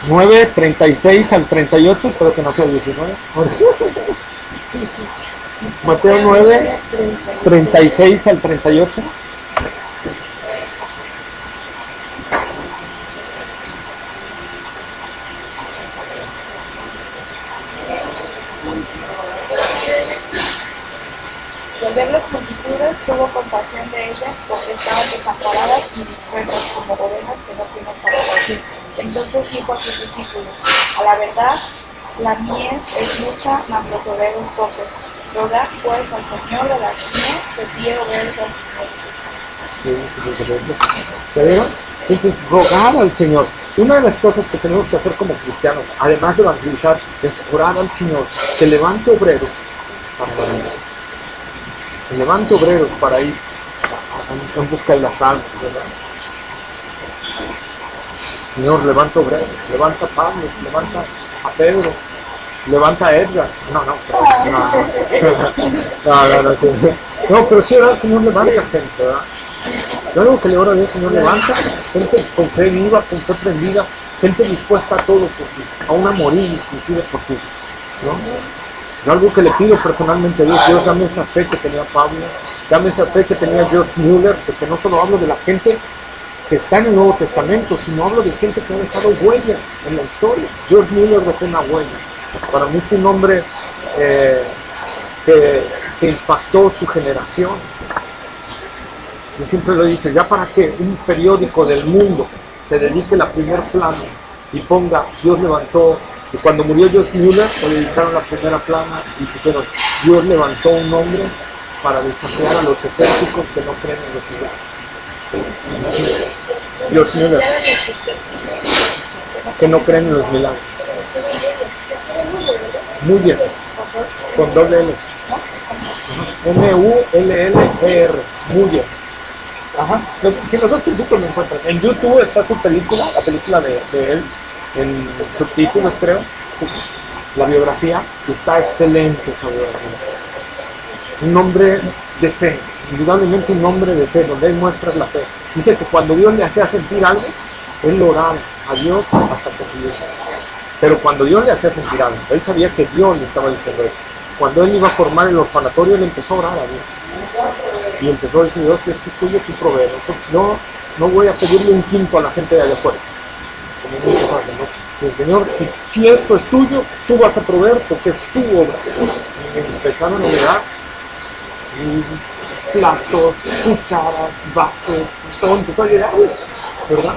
9, 36 al 38, espero que no sea 19. Mateo 9, 36 al 38. Y al ver las multitudes, tuvo compasión de ellas porque estaban desamparadas y dispersas como ovejas que no tienen pastor. Entonces dijo a sus discípulos: a la verdad, la mies es mucha, mas los obreros pocos. Rogad pues al Señor de las mies que envíe obreros a sus mies. ¿Se vieron? Entonces, rogar al Señor. Una de las cosas que tenemos que hacer como cristianos, además de evangelizar, es orar al Señor que levante obreros para ir. Que levante obreros para ir en busca de las almas, ¿verdad? Señor, levanta obreros, levanta a Pablo, levanta a Pedro, levanta a Edgar. No, pero sí, ¿verdad? Señor, levanta gente, ¿verdad? Yo algo que le oro a Dios, Señor, levanta gente con fe viva, con fe prendida, gente dispuesta a todo por ti, aún a morir inclusive por ti, ¿no? Yo algo que le pido personalmente a Dios, Dios, dame esa fe que tenía Pablo, dame esa fe que tenía George Mueller, porque no solo hablo de la gente que está en el Nuevo Testamento, sino hablo de gente que ha dejado huella en la historia. George Mueller dejó una huella. Para mí fue un hombre que impactó su generación. Yo siempre lo he dicho, ya para que un periódico del mundo te dedique la primera plana y ponga Dios levantó, y cuando murió Joyce Müller le dedicaron la primera plana y pusieron Dios levantó un hombre para desafiar a los escépticos que no creen en los milagros. Joyce Müller, que no creen en los milagros. Muy bien, con doble L. M-U-L-L-E-R, Müller. Ajá. Si los dos títulos lo encuentran. En YouTube está su película, la película de él, en subtítulos creo, la biografía, está excelente esa biografía. Un hombre de fe, indudablemente un hombre de fe, donde él muestra la fe. Dice que cuando Dios le hacía sentir algo, él lo oraba a Dios hasta que Dios. Pero cuando Dios le hacía sentir algo, él sabía que Dios le estaba diciendo eso. Cuando él iba a formar el orfanatorio, él empezó a orar a Dios. Y empezó a decir, Dios, si esto es tuyo, tú provees. No voy a pedirle un quinto a la gente de allá afuera. Como muchos hacen, ¿no? El Señor, si esto es tuyo, tú vas a proveer porque es tu obra. Y empezaron a llegar platos, cucharas, vasos, todo empezó a llegar, ¿verdad?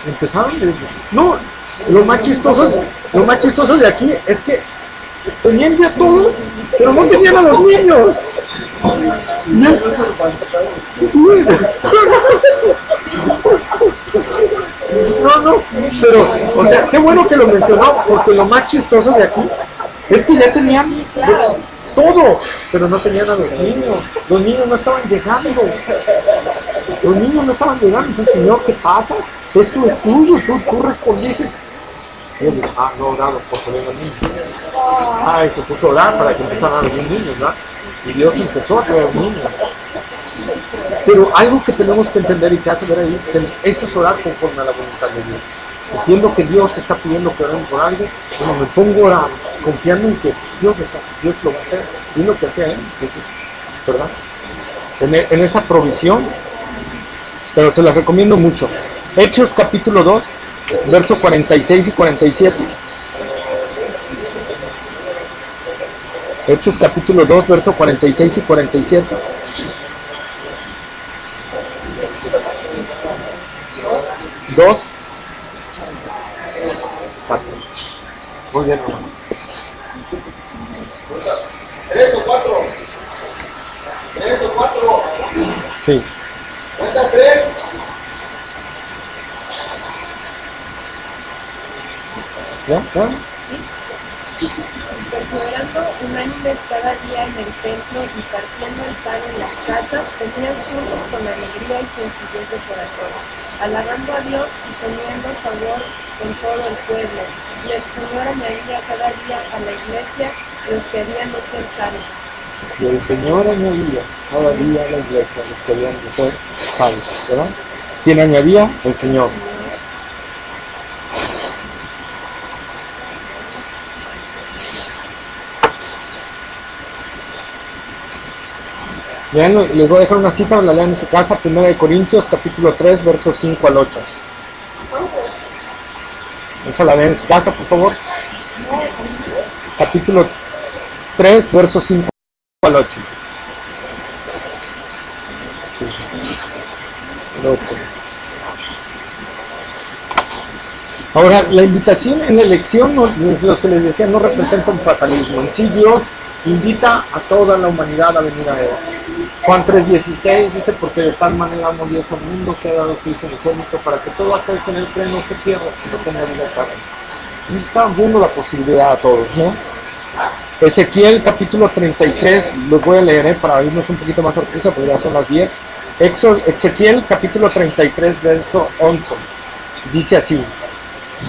Empezaron, no, lo más chistoso de aquí es que tenían ya todo, pero no tenían a los niños. Sí. No, pero, o sea, qué bueno que lo mencionó, porque lo más chistoso de aquí es que ya tenían todo, pero no tenían a los niños. Los niños no estaban llegando. Entonces, Señor, ¿qué pasa? Esto es tuyo, tú respondiste. Y él dijo, no orado porque vengan niños. Y se puso a orar para que empezaran a venir niños, ¿verdad? Y Dios empezó a traer niños. Pero algo que tenemos que entender y que hace ver ahí, eso es orar conforme a la voluntad de Dios. Entiendo que Dios está pidiendo que oremos por algo, bueno, me pongo a orar, confiando en que Dios lo va a hacer. Y lo que hacía él, ¿verdad? En esa provisión, pero se las recomiendo mucho. Hechos capítulo 2, versos 46 y 47. Hechos capítulo 2, versos 46 y 47. Dos. Exacto. Muy bien, hermano. 3 o 4. 3 o 4. Sí. Cuenta 3. ¿Ya? Perseverando unánimes cada día en el templo y partiendo el pan en las casas, comían juntos con alegría y sencillez de corazón, alabando a Dios y teniendo favor con todo el pueblo. Y el Señor añadía cada día a la iglesia los que habían de ser salvos. Y el Señor añadía cada día a la iglesia los que habían de ser salvos, ¿verdad? ¿Quién añadía? El Señor. Vean, les voy a dejar una cita, la lean en su casa, 1 Corintios capítulo 3, versos 5 al 8. Eso la lean en su casa, por favor. Capítulo 3, versos 5 al 8. El 8. Ahora, la invitación en la elección, lo que les decía, no representa un fatalismo. En sí, Dios invita a toda la humanidad a venir a Él. Juan 3:16 dice, porque de tal manera amó Dios al mundo que ha dado su Hijo unigénito para que todo aquel que en Él cree no se pierda, sino tenga vida eterna. Entonces está dando la posibilidad a todos, ¿no? Ezequiel capítulo 33, los voy a leer para irnos un poquito más a prisa, porque ya son las 10. Ezequiel capítulo 33, verso 11, dice así: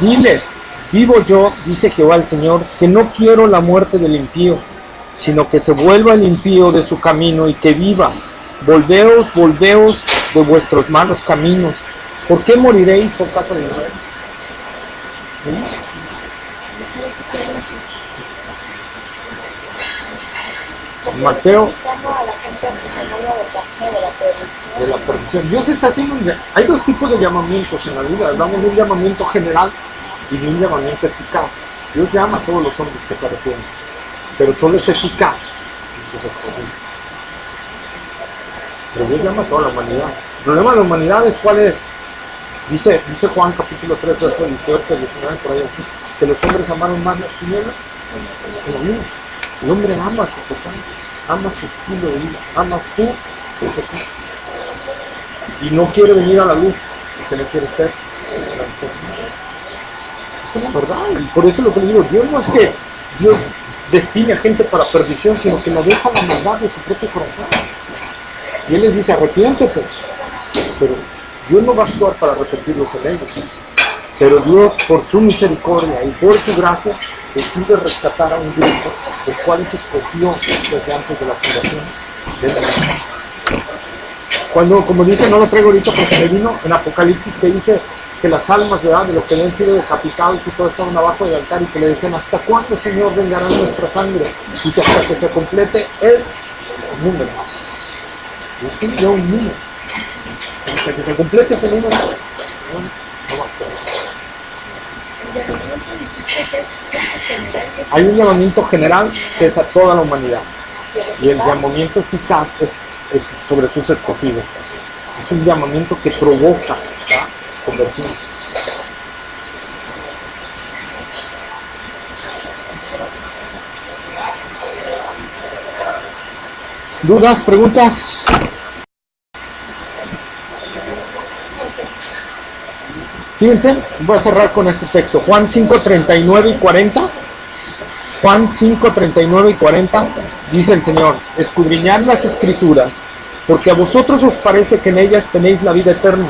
diles, vivo yo, dice Jehová el Señor, que no quiero la muerte del impío, sino que se vuelva el impío de su camino y que viva. Volveos de vuestros malos caminos. ¿Por qué moriréis, oh casa de Israel? Mateo, de la perdición. Dios está haciendo hay dos tipos de llamamientos en la vida. Hablamos de un llamamiento general y de un llamamiento eficaz. Dios llama a todos los hombres que se arrepienten, pero solo es eficaz en su recogida. Pero Dios llama a toda la humanidad. El problema de la humanidad es ¿cuál es? Dice Juan capítulo 3, verso 18, 19, por ahí así, que los hombres amaron más las tinieblas que la luz. El hombre ama su pecado, ama su estilo de vida, ama su pecado. Y no quiere venir a la luz porque no quiere ser. Esa es la verdad. Y por eso lo que le digo, Dios no es que Dios destine a gente para perdición, sino que la deja la maldad de su propio corazón. Y Él les dice, arrepiéntete. Pero Dios no va a actuar para arrepentirlos en ellos. Pero Dios, por su misericordia y por su gracia, decide rescatar a un grupo, los cuales escogió desde antes de la fundación de la vida. Cuando, como dice, no lo traigo ahorita porque me vino en Apocalipsis que dice que las almas, ¿verdad?, de los que habían sido decapitados y todo estaban abajo del altar y que le decían, ¿hasta cuándo, Señor, vengará nuestra sangre? Dice, hasta que se complete el número. Dios tiene ya un número. Hasta que se complete ese número, no va a actuar. Hay un llamamiento general que es a toda la humanidad. Y el llamamiento eficaz es sobre sus escogidos. Es un llamamiento que provoca la conversión. ¿Dudas? ¿Preguntas? Fíjense, voy a cerrar con este texto. Juan 5, 39 y 40. Juan 5, 39 y 40, dice el Señor, escudriñad las Escrituras, porque a vosotros os parece que en ellas tenéis la vida eterna,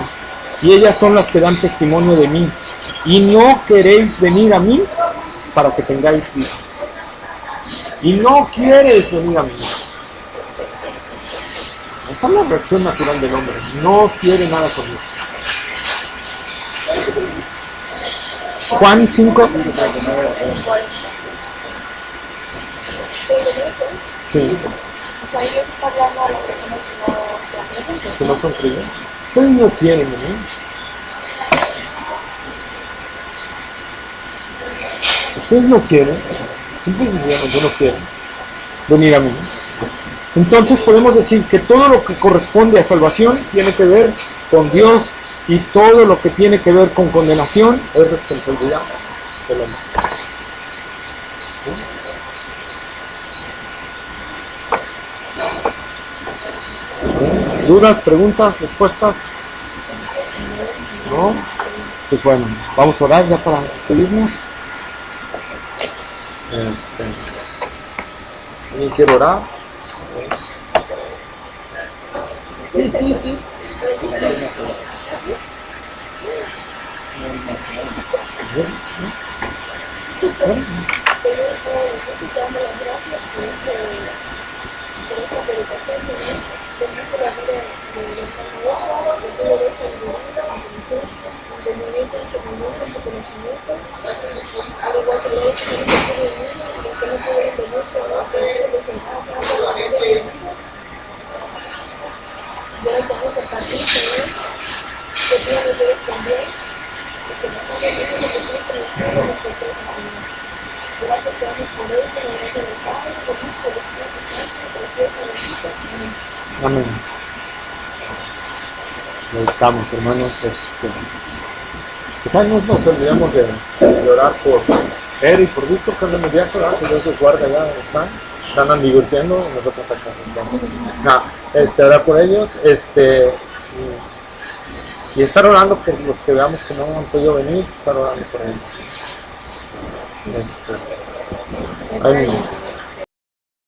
y ellas son las que dan testimonio de mí, y no queréis venir a mí para que tengáis vida. Y no quieres venir a mí. Esa es la reacción natural del hombre, no quiere nada con Dios. Juan 5. Sí. O sea, Dios está hablando a las personas que no son creyentes. Ustedes no quieren venir. Ustedes no quieren, simplemente no quieren venir a mí. Entonces podemos decir que todo lo que corresponde a salvación tiene que ver con Dios y todo lo que tiene que ver con condenación es responsabilidad del hombre. ¿Dudas, preguntas, respuestas? ¿No? Pues bueno, vamos a orar ya para despedirnos. ¿Alguien quiere orar? Amén. Ahí estamos, hermanos. Quizás no nos olvidemos de orar por Eri y por Víctor, que andan de viaje, que Dios los guarda allá, se andan divirtiendo, nosotros acá. Orar por ellos, y estar orando por los que veamos que no han podido venir, estar orando por ellos.